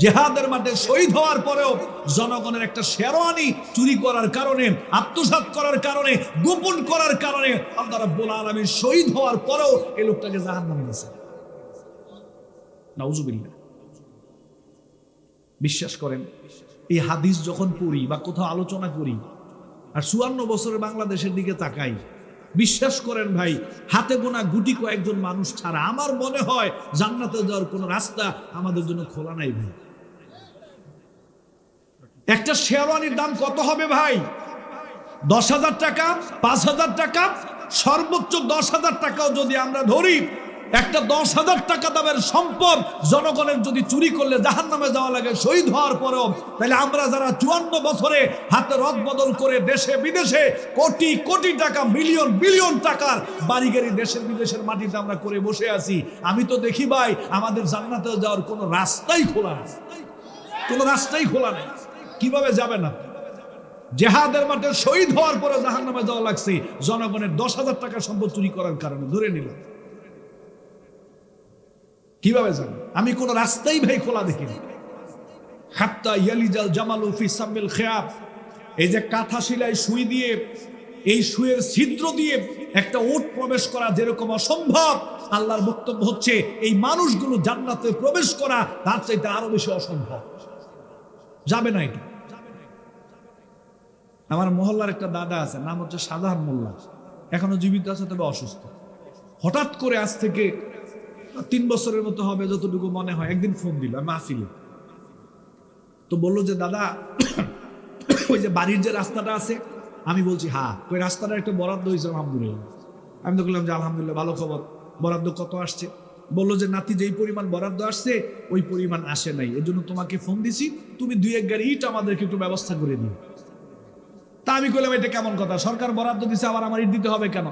জিহাদের মাঠে শহীদ হওয়ার পরেও জনগণের একটা শেরওয়ানি চুরি করার কারণে, আত্মসাৎ করার কারণে, গোপন করার কারণে আল্লাহ রাব্বুল আলামিন শহীদ হওয়ার পরেও এই লোকটাকে জাহান্নামে দিয়েছে। নাউজুবিল্লাহ। বিশ্বাস করেন, এই হাদিস যখন পড়ি বা কোথাও আলোচনা করি আর 54 বছরের বাংলাদেশের দিকে তাকাই, বিশ্বাস করেন ভাই, হাতে গোনা গুটি কয়েকজন মানুষ ছাড়া আমার মনে হয় জান্নাতে যাওয়ার কোনো রাস্তা আমাদের জন্য খোলা নাই ভাই। একটা শেরওয়ানির দাম কত হবে ভাই? 10,000 টাকা, 5,000 টাকা, সর্বোচ্চ 10,000 টাকাও যদি আমরা ধরি, একটা 10,000 টাকা দামের সম্পদ জনগণের যদি চুরি করলে জাহান্নামে যাওয়া লাগে শহীদ হওয়ার পরেও, তাহলে আমরা যারা 54 বছরে হাতে রদ বদল করে দেশে বিদেশে কোটি কোটি টাকা, মিলিয়ন বিলিয়ন টাকার বাড়িগাড়ি দেশের বিদেশের মাটিতে আমরা করে বসে আছি, আমি তো দেখি ভাই আমাদের জান্নাতে যাওয়ার কোনো রাস্তাই খোলা নেই, কোনো রাস্তাই খোলা নেই। কিভাবে যাবে না? জিহাদের মাঠে শহীদ হওয়ার পরে জাহান্নামে যাওয়া লাগছে জনগণের 10,000 টাকা সম্পদ চুরি করার কারণে, ধরে নিলাম। কিভাবে যাবে? আমি কোন রাস্তাই ভাই খোলা দেখিনি। হাত্তা ইয়ালিজাল জামালু ফি সামিল খিয়াব, এই যে কাঁথা সেলাই সুই দিয়ে, এই সুইয়ের ছিদ্র দিয়ে একটা ওট প্রবেশ করা যেরকম অসম্ভব, আল্লাহর বক্তব্য হচ্ছে এই মানুষগুলো জান্নাতে প্রবেশ করা তার চাইতে আরো বেশি অসম্ভব। যাবে না এটা। আমার মহল্লার একটা দাদা আছে, নাম হচ্ছে সাধারণ মোল্লা, এখনো জীবিত আছে, তবে অসুস্থ। হঠাৎ করে আজ থেকে 3 বছরের মতো হবে যতটুকু মনে হয়, একদিন ফোন দিল মাহফিলে, তো বললো যে দাদা ওই যে বাড়ির যে রাস্তাটা আছে, আমি বলছি হ্যাঁ, ওই রাস্তাটা একটা বরাদ্দ হয়েছে আলহামদুলিল্লাহ। আমি তো বললাম যে আলহামদুলিল্লাহ, ভালো খবর, বরাদ্দ কত আসছে? বললো যে নাতি যেই পরিমাণ বরাদ্দ আসছে ওই পরিমাণ আসে নাই, এজন্য তোমাকে ফোন দিছি, তুমি 2-1 গাড়ি ইট আমাদেরকে একটু ব্যবস্থা করে দিও। তা আমি কইলাম এটা কেমন কথা, সরকার বরাদ্দ দিছে আবার আমার ইট দিতে হবে কেন?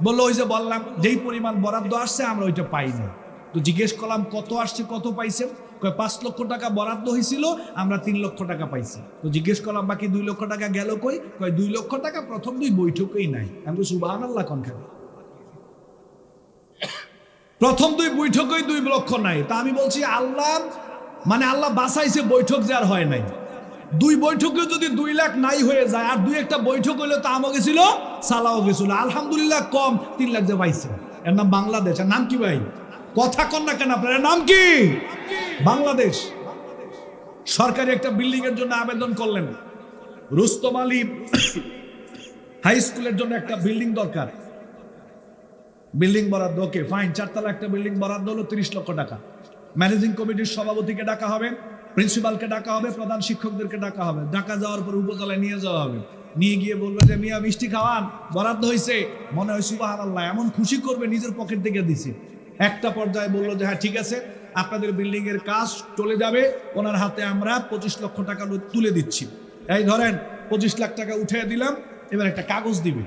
বললো ওই যে বললাম যেই পরিমাণ বরাদ্দ আসছে আমরা ওইটা পাই না। তো জিজ্ঞেস করলাম কত আসছে, কত পাইছেন? কয় 5 লক্ষ টাকা বরাদ্দ হয়েছিল, আমরা 3 লক্ষ টাকা পাইছি। তো জিজ্ঞেস করলাম বাকি 2 লক্ষ টাকা গেল কই? কয় 2 লক্ষ টাকা প্রথম 2 বৈঠকেই নাই। আমি তো সুবহানাল্লাহ কোন খানে, প্রথম 2 বৈঠকেই 2 লক্ষ নাই। তা আমি বলছি আল্লাহ মানে আল্লাহ বাঁচাইছে বৈঠক যে আর হয় নাই। 2 বৈঠকে যদি 2 লাখ নাই হয়ে যায়, আর 2-1টা বৈঠক হইলে তো আমও গেছিল, সালাও গেছিল, আলহামদুলিল্লাহ কম 3 লাখ যে পাইছে। এর নাম বাংলাদেশ। এর নাম কি ভাই? কথা কন না কেন আপনার? নাম কি? বাংলাদেশ। সরকারি একটা বিল্ডিং এর জন্য আবেদন করলেন, রুস্তম আলী হাই স্কুলের জন্য একটা বিল্ডিং দরকার, বিল্ডিং বরাদ্দ, ওকে ফাইন, 4 তলা একটা বিল্ডিং বরাদ্দ হলো 30 লক্ষ টাকা। ম্যানেজিং কমিটির সভাপতিকে ডাকা হবে, প্রিন্সিপালকে ডাকা হবে, প্রধান শিক্ষকদেরকে ডাকা হবে। ডাকা যাওয়ার পর উপজেলায় নিয়ে যাওয়া হবে, নিয়ে গিয়ে বলবে যে মিয়া মিষ্টি খাওয়ান, বরাদ্দ হয়েছে। মনে হয় সুবহানাল্লাহ, এমন খুশি করবে নিজের পকেট থেকে দিছে। একটা পর্যায়ে বললো যে হ্যাঁ ঠিক আছে, আপনাদের বিল্ডিং এর কাজ চলে যাবে, ওনার হাতে আমরা 25 লক্ষ টাকা তুলে দিচ্ছি। এই ধরেন 25 লাখ টাকা উঠে দিলাম, এবার একটা কাগজ দিবে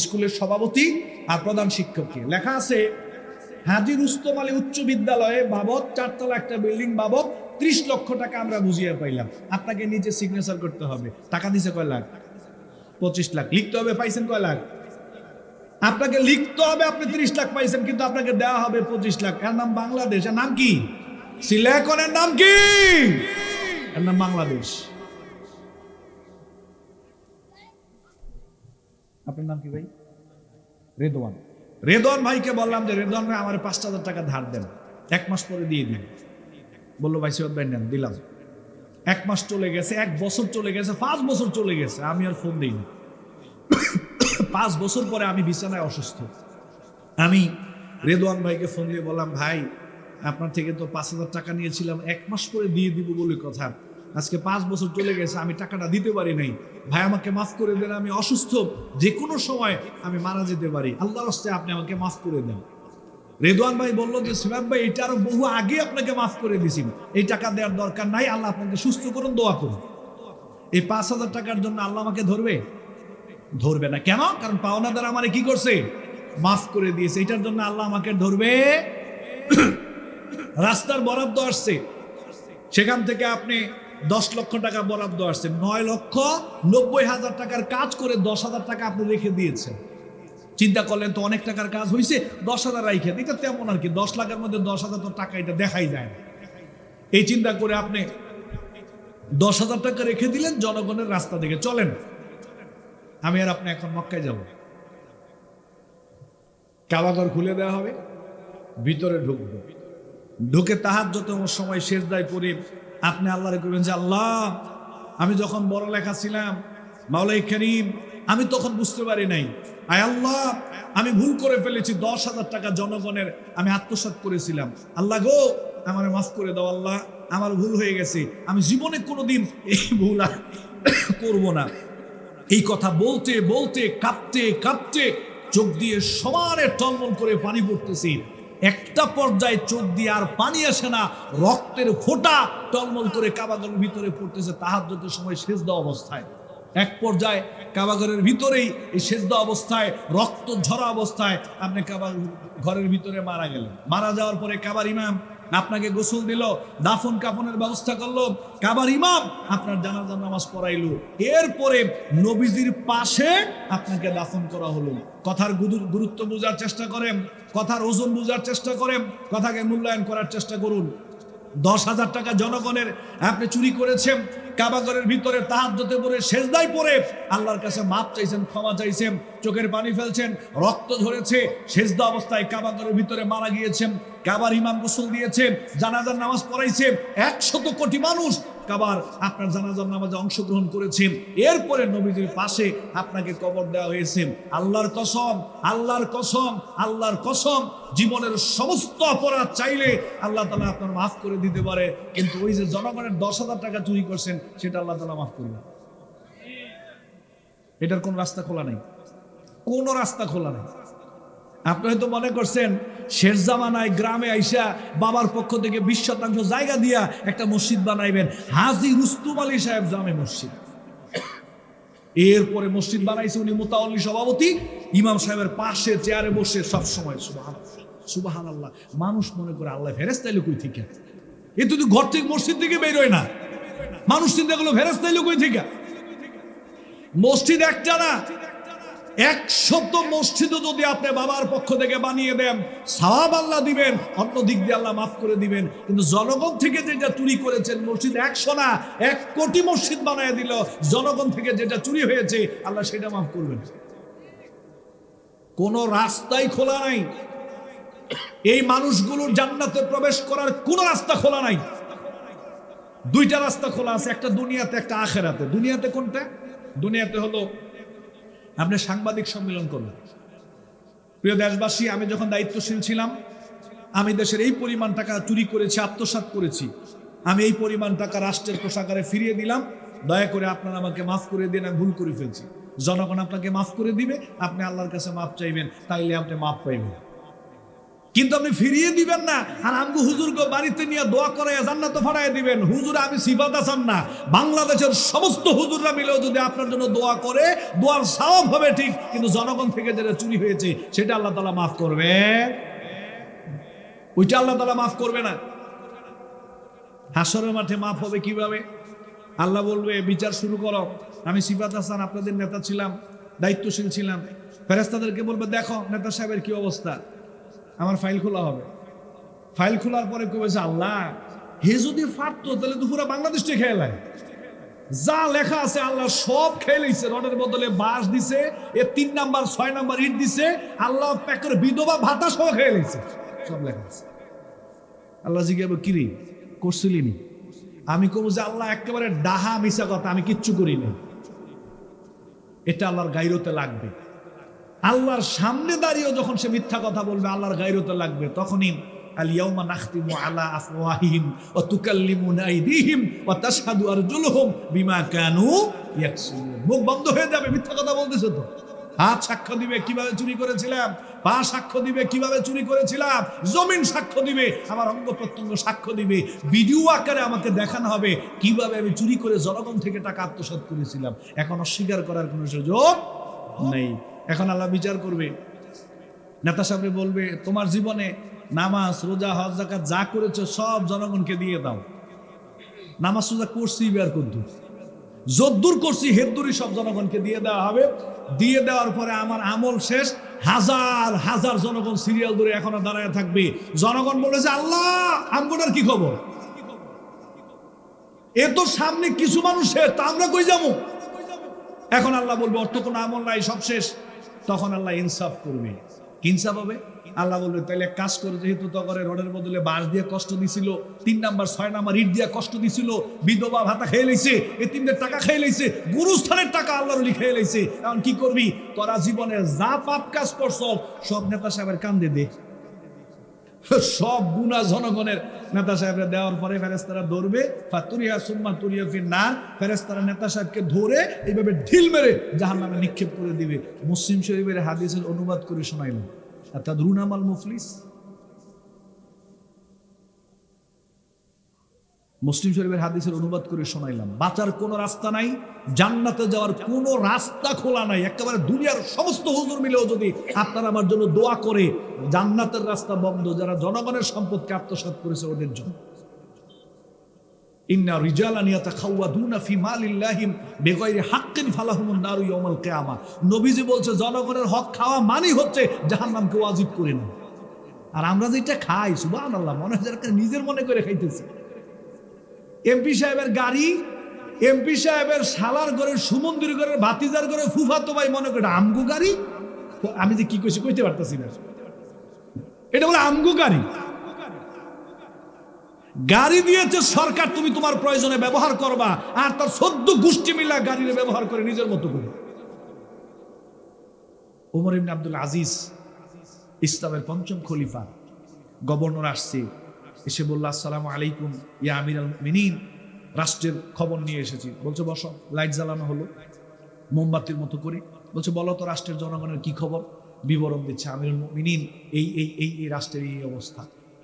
স্কুলের সভাপতি আর প্রধান শিক্ষককে, লেখা আছে হাজী রুস্তম আলী উচ্চ বিদ্যালয়ে বাবদ 4 তলা একটা বিল্ডিং বাবদ 30 লক্ষ টাকা আমরা বুঝিয়ে পাইলাম, আপনাকে নিচে সিগনেচার করতে হবে। টাকা দিছে কয় লাখ? 25 লাখ। লিখতে হবে পাইছেন কয় লাখ? আপনাকে লিখতে হবে আপনি 30 লাখ পাইছেন, কিন্তু আপনাকে দেওয়া হবে 25 লাখ। এর নাম বাংলাদেশ। এর নাম কি? সিলেকনের নাম কি? এর নাম বাংলাদেশ। আপনার নাম কি ভাই? রেদওয়ান। রেদওয়ান ভাইকে বললাম যে রেদওয়ান ভাই আমার 5,000 টাকা ধার দেন, 1 মাস পরে দিয়ে দিন। বললো ভাই সৈয়দ ভাই নেন, দিলাম। 1 মাস চলে গেছে, 1 বছর চলে গেছে, 5 বছর চলে গেছে, আমি আর ফোন দিইনি। 5 বছর পরে আমি বিছানায় অসুস্থ। আমি রেদওয়ান ভাইকে ফোন দিয়ে বললাম, ভাই আপনার থেকে তো 5,000 টাকা নিয়েছিলাম, 1 মাস পরে দিয়ে দিব বলে কথা, আজকে 5 বছর চলে গেছে, আমি টাকাটা দিতে পারি নাই, ভাই আমাকে মাফ করে দেন, আমি অসুস্থ, যে কোনো সময় আমি মারা যেতে পারি, আল্লাহর রাস্তায় আপনি আমাকে মাফ করে দেন। রেদওয়ান ভাই বললো যে সিরাত ভাই এটা আরো বহু আগে আপনাকে মাফ করে দিছি, এই টাকা দেওয়ার দরকার নাই, আল্লাহ আপনাকে সুস্থ করুন, দোয়া করুন। এই 5,000 টাকার জন্য আল্লাহ আমাকে ধরবে? ধরবে না। কেন? কারণ পাওনাদার আমারে কি করছে? মাফ করে দিয়েছে। এটার জন্য আল্লাহ আমাকে ধরবে? রাস্তার বরাদ্দ আসছে, সেখান থেকে আপনি 10 লক্ষ টাকা বরাদ্দ আসছে, 9,90,000 টাকার কাজ করে 10,000 টাকা আপনি রেখে দিয়েছেন। চিন্তা করলেন তো অনেক টাকার কাজ হয়েছে, 10,000 রাইখে, এটা তেমন আর কি, 10 লাখের মধ্যে 10,000 তো টাকা, এটা দেখাই যায় না। এই চিন্তা করে আপনি 10,000 টাকা রেখে দিলেন, জনগণের রাস্তা দেখে চলেন, আমি আর আপনি এখন মক্কায় যাব, কাবাঘর খুলে দেওয়া হবে, ভিতরে ঢুকবো, ঢুকে তাহাজ্জুদের সময় সেজদায় পড়ে আপনি আল্লাহরে কইবেন যে আল্লাহ, আমি যখন বড় লেখা ছিলাম মাওলাই করিম, আমি তখন বুঝতে পারি নাই, আয় আল্লাহ আমি ভুল করে ফেলেছি, 10,000 টাকা জনগণের আমি আত্মসাৎ করেছিলাম, আল্লাহ গো আমারে মাফ করে দাও, আল্লাহ আমার ভুল হয়ে গেছে, আমি জীবনে কোনোদিন এই ভুল আর করব না। এই কথা বলতে বলতে কাঁপতে কাঁপতে চোখ দিয়ে সমানে টলমল করে পানি পড়তেছি। একটা পর্যায়ে চোখ দিয়ে আর পানি আসে না, রক্তের ফোঁটা টলমল করে কাবাঘরের ভিতরে পড়তেছে তাহাজ্জুদের সময় সেজদা অবস্থায়। এক পর্যায়ে কাবাঘরের ভিতরেই এই সেজদা অবস্থায়, রক্ত ঝরা অবস্থায় আপনি ঘরের ভিতরে মারা গেলেন। মারা যাওয়ার পরে কাবার ইমাম আপনাকে গোসল দিল, দাফন কাফনের ব্যবস্থা করলো, কাবার ইমাম আপনার জানাজার নামাজ পড়াইলো, এরপরে নবীজির পাশে আপনাকে দাফন করা হলো। কথার গুরুত্ব বোঝার চেষ্টা করেন, কথার ওজন বোঝার চেষ্টা করেন, কথাকে মূল্যায়ন করার চেষ্টা করুন। 10,000 টাকা জনগণের আপনি চুরি করেছেন, কাবাঘরের ভিতরে তাহাজ্জুদে পড়ে সেজদায় পড়ে আল্লাহর কাছে মাপ চাইছেন, ক্ষমা চাইছেন, চোখের পানি ফেলছেন, রক্ত ঝরেছে, সেজদা অবস্থায় কাবাঘরের ভিতরে মারা গিয়েছেন, কাবার ইমাম গোসল দিয়েছে, জানাজার নামাজ পড়াইছে, 100 কোটি মানুষ কাবার আপনার জানাজার নামাজে অংশগ্রহণ করেছেন, এরপরে নবীজির পাশে আপনাকে কবর দেওয়া হয়েছে। আল্লাহর কসম, আল্লাহর কসম, আল্লাহর কসম, জীবনের সমস্ত অপরাধ চাইলে আল্লাহ তাআলা আপনার মাফ করে দিতে পারে, কিন্তু ওই যে জনগণের 10,000 টাকা চুরি করছেন সেটা আল্লাহ তাআলা মাফ করবে। এটার কোন রাস্তা খোলা নেই, কোন রাস্তা খোলা নেই। আপনি হয়তো মনে করছেন শেষ জামানায় গ্রামে আইসা বাবার পক্ষ থেকে 20% জায়গা দিয়া একটা মসজিদ বানাইবেন, হাজী রুস্তুম আলী সাহেব জামে মসজিদ। এরপরে মসজিদ বানাইছে উনি মুতাওয়াল্লি সভাপতি, ইমাম সাহেবের পাশে চেয়ারে বসে সব সময় সুবহানাল্লাহ সুবহানাল্লাহ। মানুষ মনে করে আল্লাহ ফেরেশতা এলো কই থেকে, এ তো ঘর থেকে মসজিদ থেকে বের হয় না, মানুষ চিন্তা করলো ফেরেশতা এলো কই থেকে। মসজিদ একটা না, 100 মসজিদও যদি আপনি বাবার পক্ষ থেকে বানিয়ে দেন, সওয়াব আল্লাহ দিবেন, অন্য দিক দিয়ে আল্লাহ মাফ করে দিবেন। কিন্তু জনগণ থেকে যেটা চুরি করেছেন, মসজিদ 100 না 1 কোটি মসজিদ বানিয়ে দিল, জনগণ থেকে যেটা চুরি হয়েছে আল্লাহ সেটা মাফ করবেন। কোন রাস্তাই খোলা নাই, এই মানুষগুলোর জান্নাতে প্রবেশ করার কোন রাস্তা খোলা নাই। 2টা রাস্তা খোলা আছে, একটা দুনিয়াতে একটা আখেরাতে। দুনিয়াতে কোনটা? দুনিয়াতে হলো আপনি সাংবাদিক সম্মেলন করলেন। প্রিয় দেশবাসী, আমি যখন দায়িত্বশীল ছিলাম, আমি দেশের এই পরিমাণ টাকা চুরি করেছি, আত্মসাৎ করেছি, আমি এই পরিমাণ টাকা রাষ্ট্রের কোষাগারে ফিরিয়ে দিলাম, দয়া করে আপনারা আমাকে মাফ করে দিন, আমি ভুল করে ফেলছি। জনগণ আপনাকে মাফ করে দিবে, আপনি আল্লাহর কাছে মাফ চাইবেন, তাইলে আপনি মাফ পাইবেন। কিন্তু আপনি ফিরিয়ে দিবেন না, আর আমগো হুজুরকে বাড়িতে নিয়ে দোয়া করাইয়া জান্নাতে ফাড়াইয়া দিবেন। হুজুর আমি সিফাত হাসান না, বাংলাদেশের সমস্ত হুজুররা মিলেও যদি আপনার জন্য দোয়া করে, দোয়ার সওয়াব হবে ঠিক, কিন্তু জনগণ থেকে যেটা চুরি হয়েছে সেটা আল্লাহ তাআলা মাফ করবে, ওইটা আল্লাহ তাআলা মাফ করবে না। হাসরের মাঠে মাফ হবে কিভাবে? আল্লাহ বলবে বিচার শুরু করো। আমি সিফাত হাসান আপনাদের নেতা ছিলাম, দায়িত্বশীল ছিলাম, ফেরেশতাদেরকে বলবে, দেখো নেতা সাহেবের কি অবস্থা, আমার ফাইল খোলা হবে। ফাইল খোলার পরে কবে যে আল্লাহ, হে যদি পারতো তাহলে তো পুরো বাংলাদেশটা খেয়ে নেয়। যা লেখা আছে আল্লাহ সব খেয়ে নিছে, রডের বদলে বাঁশ দিছে, 3 নাম্বার 6 নাম্বার ইট দিছে, আল্লাহ প্যাক করে বিধবা ভাতা সহ খেয়ে নিছে, সব লেখা আছে। আল্লাহ জিজ্ঞাসা, কিরে করছিলি নি? আমি কব যে আল্লাহ একেবারে ডাহা মিশা কথা, আমি কিচ্ছু করিনি। এটা আল্লাহর গায়রতে লাগবে। আল্লাহর সামনে দাঁড়িয়েও যখন সে মিথ্যা কথা বলবে, আল্লাহর গায়রতে লাগবে। তখনই আল ইয়াউমা নাখতিমু আলা আফওয়াহিহিম ওয়া তুকাল্লিমুনা আইদিহিম ওয়া তাশহাদু আরজুলুহুম বিমা কানু ইয়াকসিবুন। মুখ বন্ধ হয়ে যাবে, মিথ্যা কথা বলতেছে তো। হাত সাক্ষ্য দিবে কিভাবে চুরি করেছিলাম, পা সাক্ষ্য দিবে কিভাবে চুরি করেছিলাম, জমিন সাক্ষ্য দিবে, আমার অঙ্গ প্রত্যঙ্গ সাক্ষ্য দিবে, ভিডিও আকারে আমাকে দেখানো হবে কিভাবে আমি চুরি করে জনগণ থেকে টাকা আত্মসাৎ করেছিলাম। এখন অস্বীকার করার কোনো সুযোগ নেই। এখন আল্লাহ বিচার করবে। নেতা সাহেব বলবে, তোমার জীবনে নামাজ রোজা হজ যাকাত যা করেছো সব জনগণকে দিয়ে দাও। নামাজ রোজা করছি বের করদু, যদ্দূর করছি হেদ্দুরই সব জনগণকে দিয়ে দেওয়া হবে। দিয়ে দেওয়ার পরে আমার আমল শেষ, হাজার হাজার জনগণ সিরিয়াল ধরে এখনো দাঁড়ায় থাকবে। জনগণ বলে যে আল্লাহ আমগোটার কি খবর, এ তো সামনে কিছু মানুষ শেষ, তা আমরা কই যাবো? এখন আল্লাহ বলবে অর্থ কোনো আমল নাই, সব শেষ। তখন আল্লাহ ইনসাফ করবে। কি ইনসাফ হবে? আল্লাহ বলবে, তাইলে কাজ করে, যেহেতু তো করে রডের বদলে বাঁশ দিয়ে কষ্ট দিছিল, 3 নাম্বার 6 নাম্বার ইট দিয়ে কষ্ট দিছিল, বিধবা ভাতা খেয়ে লাইছে, এতিমদের টাকা খেয়ে লাইছে, গুরুস্থানের টাকা আল্লাহর ওলি খেয়ে লাইছে। এখন কি করবি? তোরা জীবনে যা পাপ কাজ করছ সব নেতা সাহেবের কান্দে দে, সব গুনাহ জনগণের নেতা সাহেবরা দেওয়ার পরে ফেরেশতারা ধরবে, ফাতুরিয়া সুম্মা তুরিয়া ফিন্নার, ফেরেশতারা নেতা সাহেবকে ধরে এইভাবে ঢিল মেরে জাহান্নামে নিক্ষেপ করে দিবে। মুসলিম শরীফের হাদিসের অনুবাদ করে শোনাইলাম। আতাদরুনা মাল মুফলিস? মুসলিম শরীফের হাদিসের অনুবাদ করে শোনাইলাম। বাঁচার কোনো রাস্তা নাই, জান্নাতে যাওয়ার কোনো রাস্তা খোলা নাই। একেবারে দুনিয়ার সমস্ত হুজুর মিলেও যদি আপনারা আমার জন্য দোয়া করে, জান্নাতের রাস্তা বন্ধ। যারা জনগণের সম্পদকে আত্মসাৎ করেছে ওদের জন্য। ইন্না রিজালান ইয়াতাখাওয়াদুনা ফি মালিল্লাহিম বিগাইরি হাক্কিন ফালাহুমুন নারু ইয়াউমাল কিয়ামা। নবীজি বলছে জনগণের হক খাওয়া মানেই হচ্ছে জাহান্নামকে ওয়াজিব করে না। আর আমরা যেটা খাই, সুবহানাল্লাহ, মনে হয় নিজের মনে করে খাইতেছি। এমপি সাহেবের গাড়ি, এমপি সাহেবের শালার ঘরের, সুমন্দির ঘরের, ভাতিজার ঘরের ফুফাতো ভাই মনে করে আমগো গাড়ি। আমি যে কি কইছি কইতে পারতাছি না, এটা বলে আমগো গাড়ি। গাড়ি দিয়েছে সরকার, তুমি তোমার প্রয়োজনে ব্যবহার করবা, আর তার 14 গোষ্ঠী মিলা গাড়ির ব্যবহার করে নিজের মতো করে। ওমর ইবনে আব্দুল আজিজ, ইসলামের 5ম খলিফা, গভর্নর আসছে, এসে বলল, আসসালামু আলাইকুম ইয়া আমিরুল মুমিনিন, রাষ্ট্রের খবর নিয়ে এসেছি। বলছে বসো। লাইট জ্বালানো হলো মোমবাতির মতো করে। বলছে বলো তো রাষ্ট্রের জনগণের কি খবর। বিবরণ দিচ্ছে, আমিরুল মুমিনিন এই এই এই এই রাষ্ট্রের এই অবস্থা।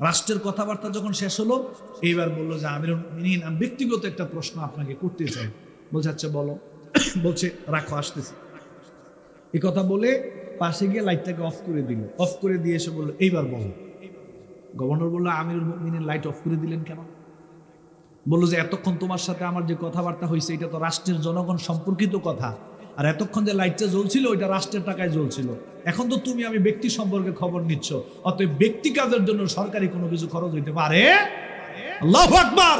রাষ্ট্রের কথাবার্তা যখন শেষ হলো, এইবার বললো যে আমিরুল মুমিনিন, আমি ব্যক্তিগত একটা প্রশ্ন আপনাকে করতে চাই। বলছে আচ্ছা বলো। বলছে রাখো, আসতেছি। এই কথা বলে পাশে গিয়ে লাইটটাকে অফ করে দিল। অফ করে দিয়ে এসে বললো, এইবার বলো। গভর্নর বললো, আমিরুল মুমিনিন লাইট অফ করে দিলেন কেন? বললো যে এতক্ষণ তোমার সাথে আমার যে কথাবার্তা হয়েছে এটা তো রাষ্ট্রের জনগণ সম্পর্কিত কথা, আর এতক্ষণ যে লাইটটা জ্বলছিল ওইটা রাষ্ট্রের টাকায় জ্বলছিল। এখন তো তুমি আমি ব্যক্তি সম্পর্কে খবর নিচ্ছ, অতএব ব্যক্তি কাজের জন্য সরকারি কোনো কিছু খরচ হইতে পারে। আল্লাহু আকবার।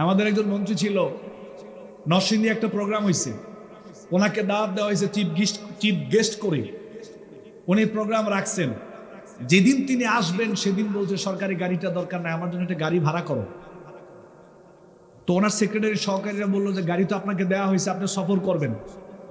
আমাদের একজন মন্ত্রী ছিল, নরসিংদী একটা প্রোগ্রাম হয়েছে, ওনাকে দাওয়াত দেওয়া হয়েছে চিফ গেস্ট করে। উনি প্রোগ্রাম রাখছেন, যেদিন তিনি আসবেন সেদিন বলছে সরকারি গাড়িটা দরকার নাই, আমার জন্য একটা গাড়ি ভাড়া করো। তো ওনার সেক্রেটারি সহকারীরা বললো যে গাড়ি তো আপনাকে দেওয়া হয়েছে, আপনি সফর করবেন।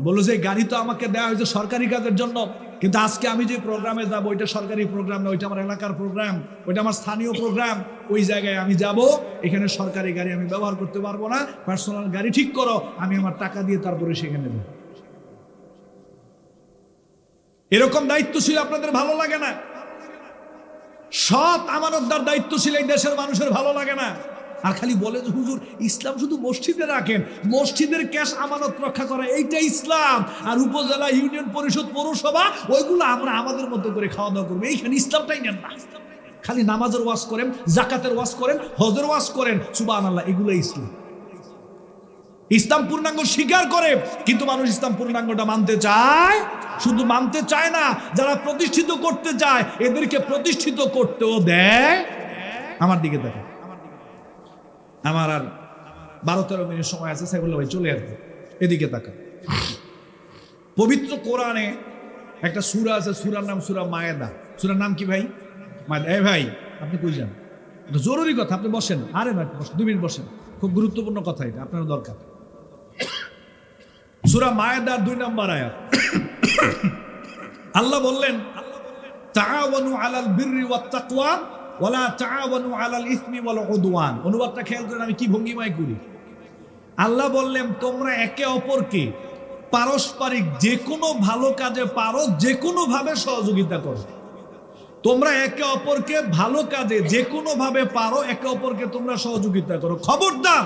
বললো যে গাড়ি তো আমাকে দেওয়া হয়েছে সরকারি কাজের জন্য, কিন্তু আজকে আমি যে প্রোগ্রামে যাবো ওইটা সরকারি প্রোগ্রাম না, ওইটা আমার এলাকার প্রোগ্রাম, ওইটা আমার স্থানীয় প্রোগ্রাম। ওই জায়গায় আমি যাব, এখানে সরকারি গাড়ি আমি ব্যবহার করতে পারবো না, পার্সোনাল গাড়ি ঠিক করো, আমি আমার টাকা দিয়ে তারপরে সেখানে যাব। এরকম দায়িত্বশীল আপনাদের ভালো লাগে না? সৎ আমানতদার দায়িত্বশীল এই দেশের মানুষের ভালো লাগে না। আর খালি বলে যে হুজুর ইসলাম শুধু মসজিদে রাখেন, মসজিদের ক্যাশ আমানত রক্ষা করা এইটা ইসলাম, আর উপজেলা, ইউনিয়ন পরিষদ, পৌরসভা ওইগুলো আমরা আমাদের মতো করে খাওয়া দাওয়া করবো, এইখানে ইসলামটাই নেন না। খালি নামাজের ওয়াজ করেন, জাকাতের ওয়াজ করেন, হজের ওয়াজ করেন, সুবহানাল্লাহ, এগুলো ইসলাম। ইসলাম পূর্ণাঙ্গ স্বীকার করে, কিন্তু মানুষ ইসলাম পূর্ণাঙ্গটা মানতে চায়, শুধু মানতে চায় না, যারা প্রতিষ্ঠিত করতে চায় এদেরকে প্রতিষ্ঠিত করতেও দেয়। আমার দিকে দেখে, আমার আর 12-13 মিনিট সময় আছে, সেগুলো ভাই চলে আসবে, এদিকে তাকা। পবিত্র কোরআনে একটা সূরা আছে, সূরার নাম সূরা মায়েদা। সূরার নাম কি ভাই? মায়েদা। এই ভাই আপনি কই যান? এটা জরুরি কথা, আপনি বসেন। আরে ভাই 2 মিনিট বসেন, খুব গুরুত্বপূর্ণ কথা, এটা আপনার দরকার। সূরা মায়েদার 2 নম্বর আয়াত। আল্লাহ বললেন, তাআওয়ানু আলাল বিররি ওয়াত তাকওয়া ওয়ালা তাআওয়ানু আলাল ইসমি ওয়াল উদওয়ান। অনুবাদটা খেয়াল করেন আমি কি ভঙ্গিমায় করি। আল্লাহ বললেন, তোমরা একে অপরকে পারস্পরিক যে কোনো ভালো কাজে পারো, যে কোনো ভাবে সহযোগিতা করো। তোমরা একে অপরকে ভালো কাজে যে কোনো ভাবে পারো, একে অপরকে তোমরা সহযোগিতা করো। খবরদার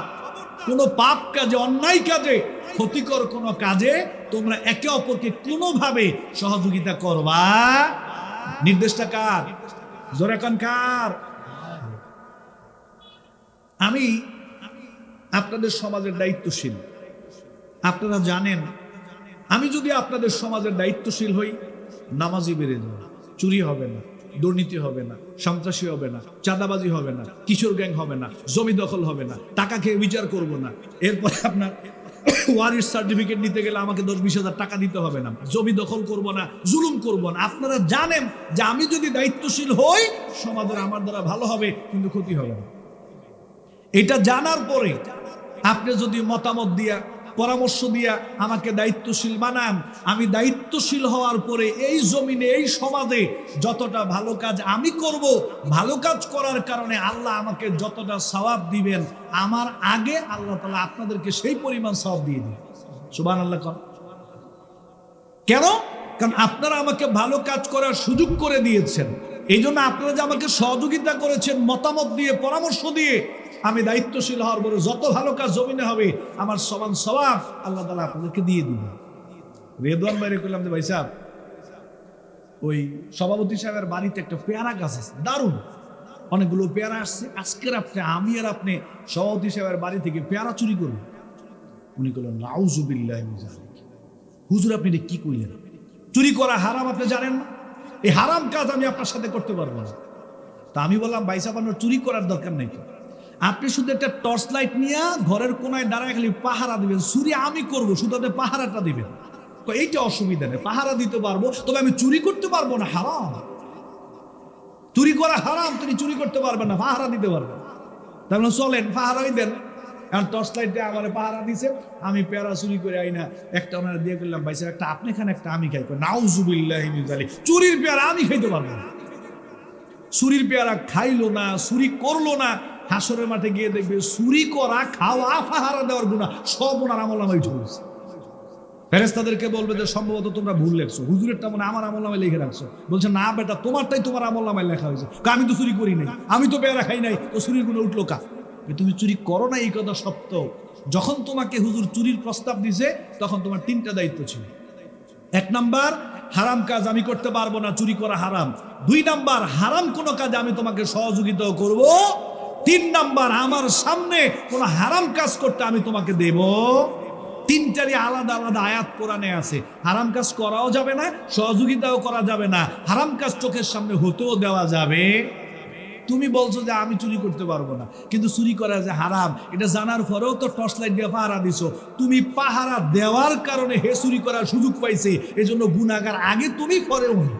কোনো পাপ কাজে, অন্যায় কাজে, ক্ষতিকর কোনো কাজে তোমরা একে অপরকে কোনোভাবে সহযোগিতা করবা। নির্দেশটা কার? জোরে কোন কার? আমি আপনাদের সমাজের দায়িত্বশীল, আপনারা জানেন। আমি যদি আপনাদের সমাজের দায়িত্বশীল হই, নামাজি বেড়ে যাবে, চুরি হবে না, দুর্নীতি হবে না, সন্ত্রাসী হবে না, চাঁদাবাজি হবে না, কিশোর গ্যাং হবে না, জমি দখল হবে না, টাকা খেয়ে বিচার করব না। এরপরে আপনার ওয়ারিশ সার্টিফিকেট নিতে গেলে আমাকে 10-20 হাজার টাকা দিতে হবে না, জমি দখল করব না, জুলুম করব না। আপনারা জানেন যে আমি যদি দায়িত্বশীল হই, সমাজের আমার দ্বারা ভালো হবে, কিন্তু ক্ষতি হবে না। এটা জানার পরে আপনি যদি মতামত দিয়া, পরামর্শ দিয়া আমাকে দায়িত্বশীল বানান, আমি দায়িত্বশীল হওয়ার পরে এই জমিনে, এই সমাজে যতটা ভালো কাজ আমি করব, ভালো কাজ করার কারণে আল্লাহ আমাকে যতটা সওয়াব দিবেন, আমার আগে আল্লাহ তাআলা আপনাদেরকে সেই পরিমাণ সওয়াব দিয়ে দিবেন। সুবহানাল্লাহ। কেন? কারণ আপনারা আমাকে ভালো কাজ করার সুযোগ করে দিয়েছেন। এই জন্য আপনারা যে আমাকে সহযোগিতা করেছেন, মতামত দিয়ে, পরামর্শ দিয়ে, আমি দায়িত্বশীল হওয়ার পরে যত ভালো কাজ জমিনে হবে, আমার সমান সওয়াব আল্লাহ তাআলা আপনাদেরকে দিয়ে দিবেন। রেদওয়ান ভাইরে কইলাম যে ভাই সাহেব, ওই সভাপতি সাহেবের বাড়িতে একটা পেয়ারা গাছ আছে, দারুণ, অনেকগুলো পেয়ারা আসছে। আজকে রাত্রে আমি আর আপনি সভাপতি সাহেবের বাড়ি থেকে পেয়ারা চুরি করব। উনি বললেন, নাউজুবিল্লাহি মিন যালিক। হুজুর আপনি এটা কি কইলেন? চুরি করা হারাম, আপনি জানেন না? এই হারাম কাজ আমি আপনার সাথে করতে পারবো না। তা আমি বললাম, ভাই সাহেব আপনার চুরি করার দরকার নাই তো, আপনি শুধু একটা টর্চ লাইট নিয়ে ঘরের কোনায় দাঁড়ায় খালি পাহারা দিবেন, চুরি আমি করবো, শুধু আপনি পাহারাটা দিবেন। তো এইটা অসুবিধা নেই, পাহারা দিতে পারবো, তবে আমি চুরি করতে পারবো না। হারাম, চুরি করা হারাম, তুমি চুরি করতে পারবেন না, পাহারা দিতে পারবেন। তাহলে চলেন পাহারাই দেন। কারণ টর্চ লাইট দিয়ে আমার পাহারা দিছে, আমি পেয়ারা চুরি করে আইনা একটা ওনারা দিয়ে করলাম, ভাই সাহেব একটা আপনি খান, একটা আমি খাই। নাউজুবিল্লাহি মিন যালিক। চুরির পেয়ারা আমি খাইতে পারবো না। চুরির পেয়ারা খাইলো না, চুরি করলো না, হাসরের মাঠে গিয়ে দেখবে চুরি করা, খাওয়া, পাহারা দেওয়ার গুনাহ সব ওনার আমলনামায় চলছে। ফেরেশতাদেরকে বলবে যে সম্ভবত তোমরা ভুল লেখছো, হুজুরেরটা মনে আমার আমলনামায় লিখে রাখছো। বলছে না বেটা, তোমারটাই তোমার আমলনামায় লেখা হয়েছে। আমি তো চুরি করি নাই, আমি তো পেয়ারা খাই নাই, তো চুরির গুনাহ উঠলো কা? তুমি চুরি করো না এই কথা সত্য। যখন তোমাকে হুজুর চুরির প্রস্তাব দিছে, তখন তোমার 3টা দায়িত্ব ছিল। 1 নাম্বার, হারাম কাজ আমি করতে পারবো না, চুরি করা হারাম। 2 নাম্বার, হারাম কোনো কাজে আমি তোমাকে সহযোগিতা করব। 3 নাম্বার, আমার সামনে কোনো হারাম কাজ করতে আমি তোমাকে দেব। 3টারই আলাদা আলাদা আয়াত কোরআনে আছে। হারাম কাজ করাও যাবে না, সহযোগিতাও করা যাবে না, হারাম কাজ চোখের সামনে হতেও দেওয়া যাবে। তুমি বলছো যে আমি চুরি করতে পারবো না, কিন্তু চুরি করা যে হারাম এটা জানার পরেও তো টর্চ লাইট দিয়ে পাহারা দিছো। তুমি পাহারা দেওয়ার কারণে হে চুরি করার সুযোগ পাইছে, এজন্য গুনাহগার আগে তুমি, পরে উনি।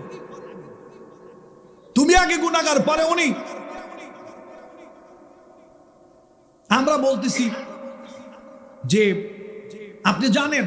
তুমি আগে গুনাহগার, পরে উনি। আমরা বলতেছি যে আপনি জানেন,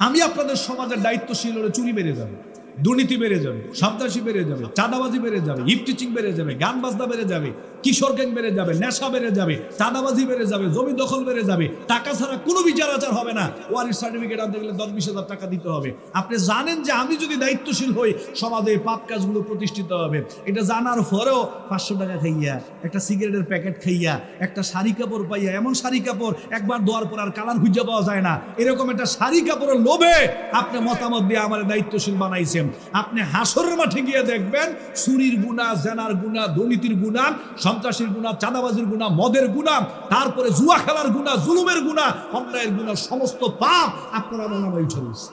আমি আপনাদের সমাজের দায়িত্বশীল হলে চুরি বেড়ে যাবে, দুর্নীতি বেড়ে যাবে, সন্ত্রাসী বেড়ে যাবে, চাঁদাবাজি বেড়ে যাবে, ইফটিচিং বেড়ে যাবে, গান বাজনা বেড়ে যাবে, কিশোর গ্যাং বেড়ে যাবে, নেশা বেড়ে যাবে, চাঁদাবাজি বেড়ে যাবে, জমি দখল বেড়ে যাবে, টাকা ছাড়া কোনো বিচার আচার হবে না, ওয়ারিশ সার্টিফিকেট আনতে গেলে 10-20 হাজার টাকা দিতে হবে। আপনি জানেন যে আমি যদি দায়িত্বশীল হই, সমাজে পাপ কাজগুলো প্রতিষ্ঠিত হবে। এটা জানার পরেও 500 টাকা খাইয়া, একটা সিগারেটের প্যাকেট খাইয়া, একটা শাড়ি কাপড় পাইয়া, এমন শাড়ি কাপড় একবার ধোয়ার পর আর কালার খুঁজে পাওয়া যায় না, এরকম একটা শাড়ি কাপড়ের লোভে আপনি মতামত দিয়ে আমার দায়িত্বশীল বানাইছেন। দিয়েছেন। আপনি হাসরের মাঠে গিয়ে দেখবেন চুরির গুনাহ, জেনার গুনাহ, দুর্নীতির গুনাহ, সন্ত্রাসীর গুনাহ, চাঁদাবাজির গুনাহ, মদের গুনাহ, তারপরে জুয়া খেলার গুনাহ, জুলুমের গুনাহ, অন্যায়ের গুনাহ, সমস্ত পাপ আপনার আমলনামায় উঠে গেছে।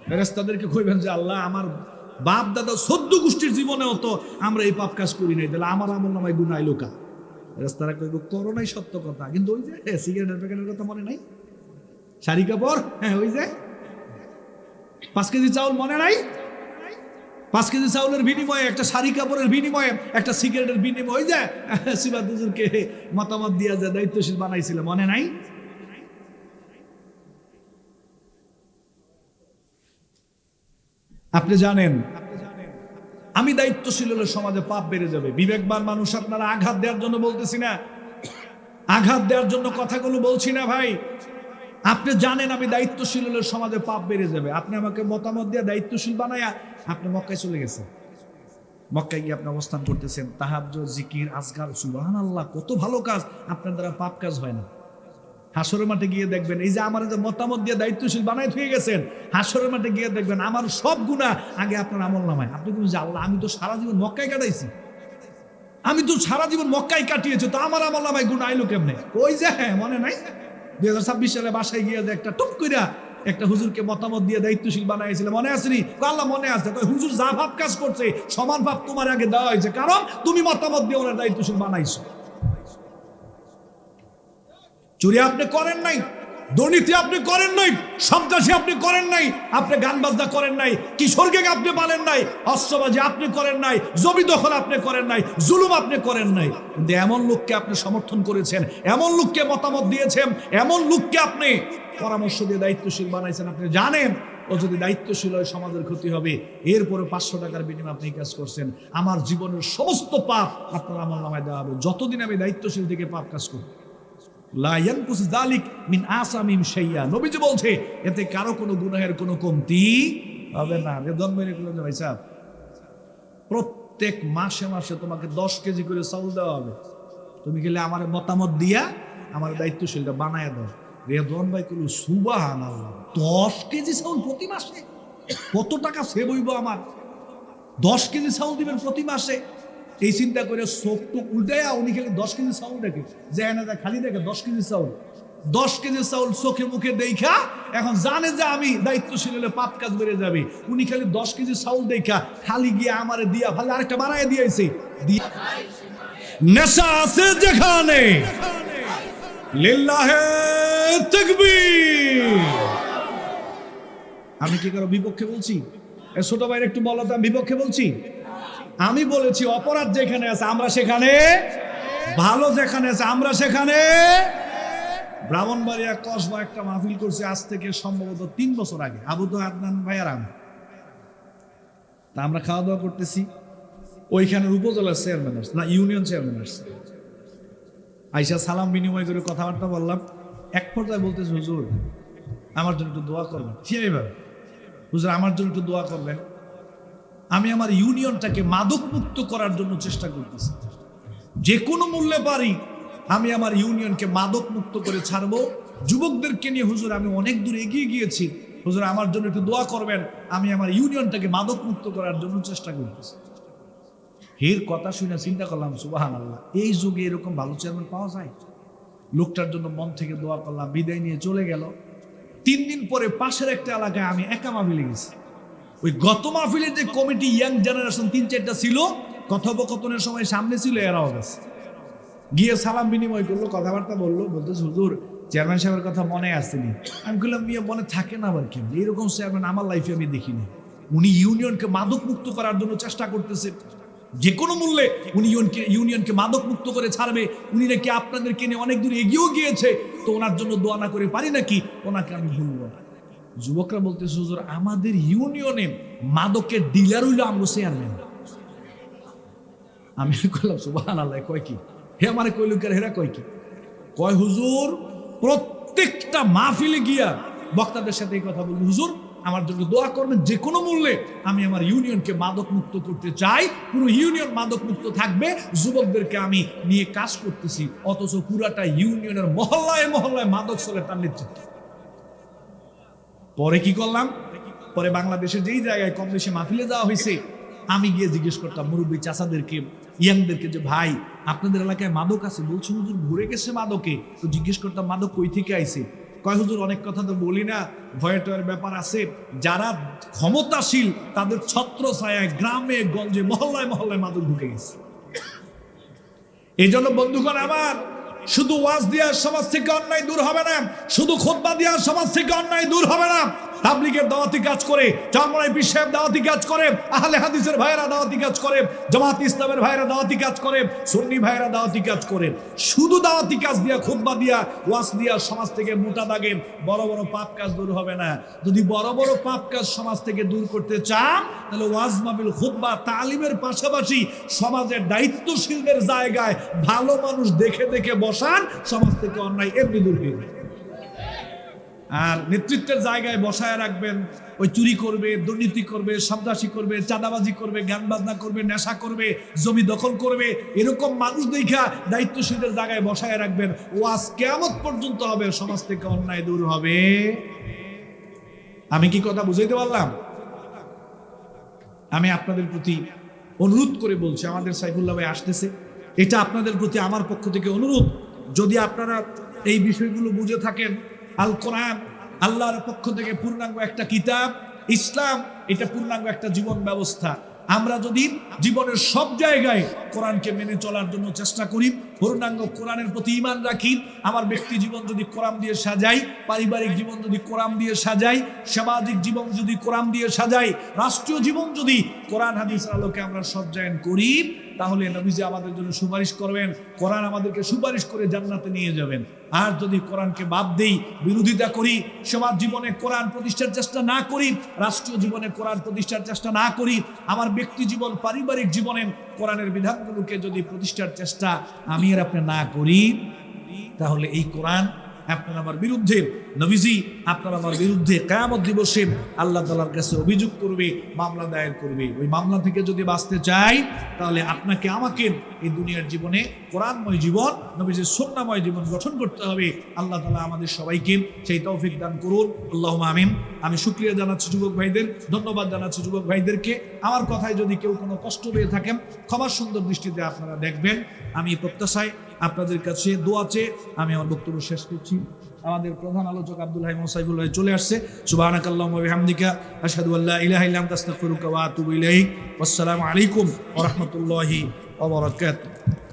ফেরেশতাদেরকে কইবেন যে আল্লাহ, আমার বাপ দাদা 14 গোষ্ঠীর জীবনেও তো আমরা এই পাপ কাজ করি নাই, তাহলে আমার আমলনামায় গুনাহ আইলো কা? ফেরেশতারা কইব করো নাই সত্য কথা, কিন্তু ওই যে সিগারেটের প্যাকেটের কথা মনে নাই, শাড়ি কাপড়, হ্যাঁ ওই যে 5 কেজি চাউল মনে নাই, 5 কেজি চাউলের বিনিময়ে একটা শাড়ি কাপড়ের বিনিময়ে একটা সিগারেটের বিনিময়ে ওই যে সিবাদ হুজুরকে মতামত দিয়া যে দায়িত্বশীল বানাইছিল, মনে নাই? আপনি জানেন আমি দায়িত্বশীল হলে সমাজে পাপ বেড়ে যাবে। বিবেকবান মানুষ আপনারা আঘাত দেওয়ার জন্য বলতেছি না, আঘাত দেওয়ার জন্য কথাগুলো বলছি না ভাই। আপনি জানেন আমি দায়িত্বশীল হলে সমাজে পাপ বেড়ে যাবে। আপনি আমাকে মতামত দিয়ে দায়িত্বশীল বানায়া আপনি মক্কায় চলে গেছেন। মক্কায় গিয়ে আপনি অবস্থান করতেছেন, তাহাজ্জুদ, জিকির, আজকার, সুবহানাল্লাহ, কত ভালো কাজ, আপনার দ্বারা পাপ কাজ হয় না। হাসরের মাঠে গিয়ে দেখবেন এই যে আমার যে মতামত দিয়ে দায়িত্বশীল বানাই হয়ে গেছেন, হাসরের মাঠে গিয়ে দেখবেন আমার সব গুনাহ আগে আপনার আমলনামায়। আপনি বলবেন যে আল্লাহ, আমি তো সারা জীবন মক্কায় কাটাইছি, আমি তো সারা জীবন মক্কায় কাটিয়েছি, তো আমার আমলনামায় গুনাহ আইলো কেমনে? ওই যে মনে নাই 2026 সালে বাসায় গিয়ে একটা টুপ কইরা একটা হুজুরকে মতামত দিয়ে দায়িত্বশীল বানাইছিল, মনে আছে নি? আল্লাহ মনে আছে। হুজুর যা ভাব কাজ করছে সমান ভাব তোমার আগে দেওয়া হয়েছে, কারণ তুমি মতামত দিয়ে ওনার দায়িত্বশীল বানাইছো। চুরি আপনি করেন নাই, দুর্নীতি আপনি করেন নাই, সন্ত্রাসী আপনি করেন নাই, আপনি গান বাজনা করেন নাই, কিশোরকে আপনি পালেন নাই, অস্ত্রবাজি আপনি করেন নাই, জমি দখল আপনি করেন নাই, জুলুম আপনি করেন নাই, কিন্তু এমন লোককে আপনি সমর্থন করেছেন, এমন লোককে মতামত দিয়েছেন, এমন লোককে আপনি পরামর্শ দিয়ে দায়িত্বশীল বানাইছেন। আপনি জানেন ও যদি দায়িত্বশীল হয় সমাজের ক্ষতি হবে, এরপরে 500 টাকার বিনিময়ে আপনি কাজ করছেন। আমার জীবনের সমস্ত পাপ আপনার আমলনামায় দেওয়া হবে যতদিন আমি দায়িত্বশীল থেকে পাপ কাজ করি। নবীজি বলছে এতে কারো কোনো গুনাহের কোনো কমতি হবে না। ভাই সাহেব, প্রত্যেক মাসে মাসে তোমাকে 10 কেজি করে চাউল দেওয়া হবে, তুমি গেলে আমার মতামত দিয়া আমার দায়িত্বশীলটা বানায় দাও। রেদওয়ান ভাই কইল সুবহানাল্লাহ, 10 কেজি চাউল প্রতি মাসে, কত টাকা সেভ হইব আমার? 10 কেজি চাউল দিবেন প্রতি মাসে। এই চিন্তা করে চোখটুক উল্টাইয়া উনি খালি 10 কেজি চাউল দেখে যায় না, খালি দেখে 10 কেজি চাউল, 10 কেজি চাউল চোখে মুখে দেখা এখন জানে যে আমি দায়িত্বশীল হলে পাপ কাজ বেড়ে যাবে। উনি খালি 10 কেজি চাউল দেখা খালি গিয়ে আমারে দিয়া ভালো আরেকটা বানায় দিয়েছে। নেশা আছে যেখানে লিল্লাহে তাকবীর। আমি কি কারো বিপক্ষে বলছি? ছোট ভাইয়ের একটু বলো তো, আমি বিপক্ষে বলছি? আমি বলেছি অপরাধ যেখানে আছে আমরা সেখানে, ভালো যেখানে আছে আমরা সেখানে। ব্রাহ্মণবাড়িয়া কসবা একটা মাহফিল করছে আজ থেকে সম্ভবত 3 বছর আগে, আবু তো আদনান ভাই আর আমি। তা আমরা খাওয়া দাওয়া করতেছি, ওইখানের উপজেলার চেয়ারম্যান আসছে, না ইউনিয়ন চেয়ারম্যান আসছে। আইসা সালাম বিনিময় করে কথাবার্তা বললাম। এক পর্যায়ে বলতেছে, হুজুর আমার জন্য একটু দোয়া করবেন। সেইভাবে হুজুর আমার জন্য একটু দোয়া করবেন, আমি আমার ইউনিয়নটাকে মাদক মুক্ত করার জন্য চেষ্টা করতেছি, যে কোনো মূল্যে পারি আমি আমার ইউনিয়নকে মাদক মুক্ত করে ছাড়বো। যুবকদেরকে নিয়ে হুজুর আমি অনেক দূর এগিয়ে গিয়েছি, হুজুর আমার জন্য একটু দোয়া করবেন, আমি আমার ইউনিয়নটাকে মাদক মুক্ত করার জন্য চেষ্টা করতেছি। এর কথা শুনে চিন্তা করলাম সুবহানাল্লাহ, এই যুগে এরকম ভালো চেয়ারম্যান পাওয়া যায়? লোকটার জন্য মন থেকে দোয়া করলাম, বিদায় নিয়ে চলে গেল। 3 দিন পরে পাশের একটা এলাকায় আমি একা মাহফিলে গেছি। ওই গত মাহফিলের যে কমিটি ইয়াং জেনারেশন 3-4টা ছিল, কথোপকথনের সময় সামনে ছিল, এরাও গেছে। গিয়ে সালাম বিনিময় করলো, কথাবার্তা বললো, বলতেছে হুজুর চেয়ারম্যান সাহেবের কথা মনে আসেনি। আমি বললাম মিয়া মনে থাকে না আবার কেন? এরকম চেয়ারম্যান আমার লাইফে আমি দেখিনি। উনি ইউনিয়নকে মাদক মুক্ত করার জন্য চেষ্টা করতেছে, যে কোনো মূল্যে উনি ইউনিয়নকে মাদক মুক্ত করে ছাড়বে। উনি নাকি আপনাদেরকে নিয়ে অনেক দূর এগিয়েও গিয়েছে, তো ওনার জন্য দোয়া না করে পারি নাকি? ওনাকে আমি ভুলবো না। যুবকরা বলতেছে হুজুর আমাদের ইউনিয়নে মাদকের ডিলার হইলো আমরা চেয়ারম্যান। আমি কইলাম সুবহানাল্লাহ, কয় কি? হে আমারে কই লোকের হেরা কয় কি? কয় হুজুর প্রত্যেকটা মাহফিলে গিয়া বক্তাদের সাথে এই কথা বলবো, হুজুর আমার জন্য দোয়া করবেন, যে কোনো মূল্যে আমি আমার ইউনিয়নকে মাদক মুক্ত করতে চাই, পুরো ইউনিয়ন মাদক মুক্ত থাকবে, যুবকদেরকে আমি নিয়ে কাজ করতেছি। অথচ পুরাটা ইউনিয়নের মহল্লায় মহল্লায় মাদক চলে তার নেতৃত্বে। পরে কি করলাম? পরে বাংলাদেশে যেই জায়গায় কম বেশি মাহফিলে যাওয়া হয়েছে, আমি গিয়ে জিজ্ঞেস করতাম মুরব্বী চাচাদেরকে, ইয়াংদেরকে, যে ভাই আপনাদের এলাকায় মাদক আছে? বলছে হুজুর ভরে গেছে মাদকে। তো জিজ্ঞেস করতাম মাদক কই থেকে আইছে? কয় হুজুর অনেক কথা তো বলি না, ভয়ে টয়ের ব্যাপার আছে। যারা ক্ষমতাশীল তাদের ছত্র ছায়ায় গ্রামে গঞ্জে মহল্লায় মহল্লায় মাদক ঢুকে গেছে। এই জন্য বন্ধুগণ আমার, শুধু ওয়াজ দেওয়ার সমাজ থেকে অন্যায় দূর হবে না, শুধু খুতবা দেওয়ার সমাজ থেকে অন্যায় দূর হবে না। তাবলীগের দাওয়াতি কাজ করে, চরমনাই পীর সাহেব দাওয়াতি কাজ করে, আহলে হাদিসের ভাইয়েরা দাওয়াতি কাজ করে, জামাত ইসলামের ভাইয়েরা দাওয়াতি কাজ করে, সুন্নি ভাইয়েরা দাওয়াতি কাজ করে। শুধু দাওয়াতি কাজ দিয়া, খুতবা দিয়া, ওয়াজ দিয়া সমাজ থেকে মোটা দাগে বড় বড় পাপ কাজ দূর হবে না। যদি বড় বড় পাপ কাজ সমাজ থেকে দূর করতে চান, তাহলে ওয়াজ মাহফিল, খুতবা, তালিমের পাশাপাশি সমাজের দায়িত্বশীলদের জায়গায় ভালো মানুষ দেখে দেখে বসান, সমাজ থেকে অন্যায় এমনি দূর হবে। আর নেতৃত্বের জায়গায় বসায় রাখবেন ওই চুরি করবে, দুর্নীতি করবে, সন্ত্রাসী করবে, চাঁদাবাজি করবে, গান বাজনা করবে, নেশা করবে, জমি দখল করবে, এরকম মানুষ দেখা দায়িত্বশীলদের জায়গায় বসায় রাখবেন। ওয়াজ কিয়ামত পর্যন্ত হবে, সমাজ থেকে অন্যায় দূর হবে। আমি কি কথা বুঝাইতে পারলাম? আমি আপনাদের প্রতি অনুরোধ করে বলছি, আমাদের সাইফুল্লাহ ভাই আসতেছে, এটা আপনাদের প্রতি আমার পক্ষ থেকে অনুরোধ, যদি আপনারা এই বিষয়গুলো বুঝে থাকেন, আল কোরআন আল্লাহর পক্ষ থেকে পূর্ণাঙ্গ একটা কিতাব, ইসলাম এটা পূর্ণাঙ্গ একটা জীবন ব্যবস্থা। আমরা যদি জীবনের সব জায়গায় কোরআনকে মেনে চলার জন্য চেষ্টা করি, পূর্ণাঙ্গ কোরআনের প্রতি ঈমান রাখি, আমার ব্যক্তি জীবন যদি কোরআন দিয়ে সাজাই, পারিবারিক জীবন যদি কোরআন দিয়ে সাজাই, সামাজিক জীবন যদি কোরআন দিয়ে সাজাই, রাষ্ট্রীয় জীবন যদি কোরআন হাদিসের আলোকে আমরা সজ্জায়ন করি, তাহলে নবীজি আমাদের জন্য সুপারিশ করবেন, কোরআন আমাদেরকে সুপারিশ করে জান্নাতে নিয়ে যাবেন। আর যদি কোরআনকে বাদ দেই, বিরোধিতা করি, সমাজ জীবনে কোরআন প্রতিষ্ঠার চেষ্টা না করি, রাষ্ট্রীয় জীবনে কোরআন প্রতিষ্ঠার চেষ্টা না করি, আমার ব্যক্তি জীবন, পারিবারিক জীবনে কোরআনের বিধানগুলোকে যদি প্রতিষ্ঠার চেষ্টা আমি আর আপনি না করি, তাহলে এই কোরআন আপনার আমার বিরুদ্ধে, নবীজি আপনার আমার বিরুদ্ধে কিয়ামত দিবসে আল্লাহ তাআলার কাছে অভিযোগ করবে, মামলা দায়ের করবে। ওই মামলা থেকে যদি বাঁচতে চাই, তাহলে আপনাকে আমাকে এই দুনিয়ার জীবনে কোরআনময় জীবন, নবীজির সুন্নাহময় জীবন গঠন করতে হবে। আল্লাহ তাআলা আমাদের সবাইকে সেই তৌফিক দান করুন, আল্লাহুম্মা আমিন। আমি শুকরিয়া জানাচ্ছি যুবক ভাইদের, ধন্যবাদ জানাচ্ছি যুবক ভাইদেরকে। আমার কথায় যদি কেউ কোনো কষ্ট পেয়ে থাকেন, ক্ষমার সুন্দর দৃষ্টিতে আপনারা দেখবেন। আমি প্রত্যাশায় আপনাদের কাছে দোয়া চেয়ে আমি আমার বক্তব্য শেষ করছি। আমাদের প্রধান আলোচক আব্দুল হাই মোসাইফুল ভাই চলে আসছে। সুবহানাকাল্লাহুম্মা ওয়া বিহামদিকা আশহাদু আল্লা ইলাহা ইল্লা আনতা আস্তাগফিরুকা ওয়া আতুবু ইলাইক। আসসালামু আলাইকুম ওয়া রাহমাতুল্লাহি ওয়া বারাকাতুহু।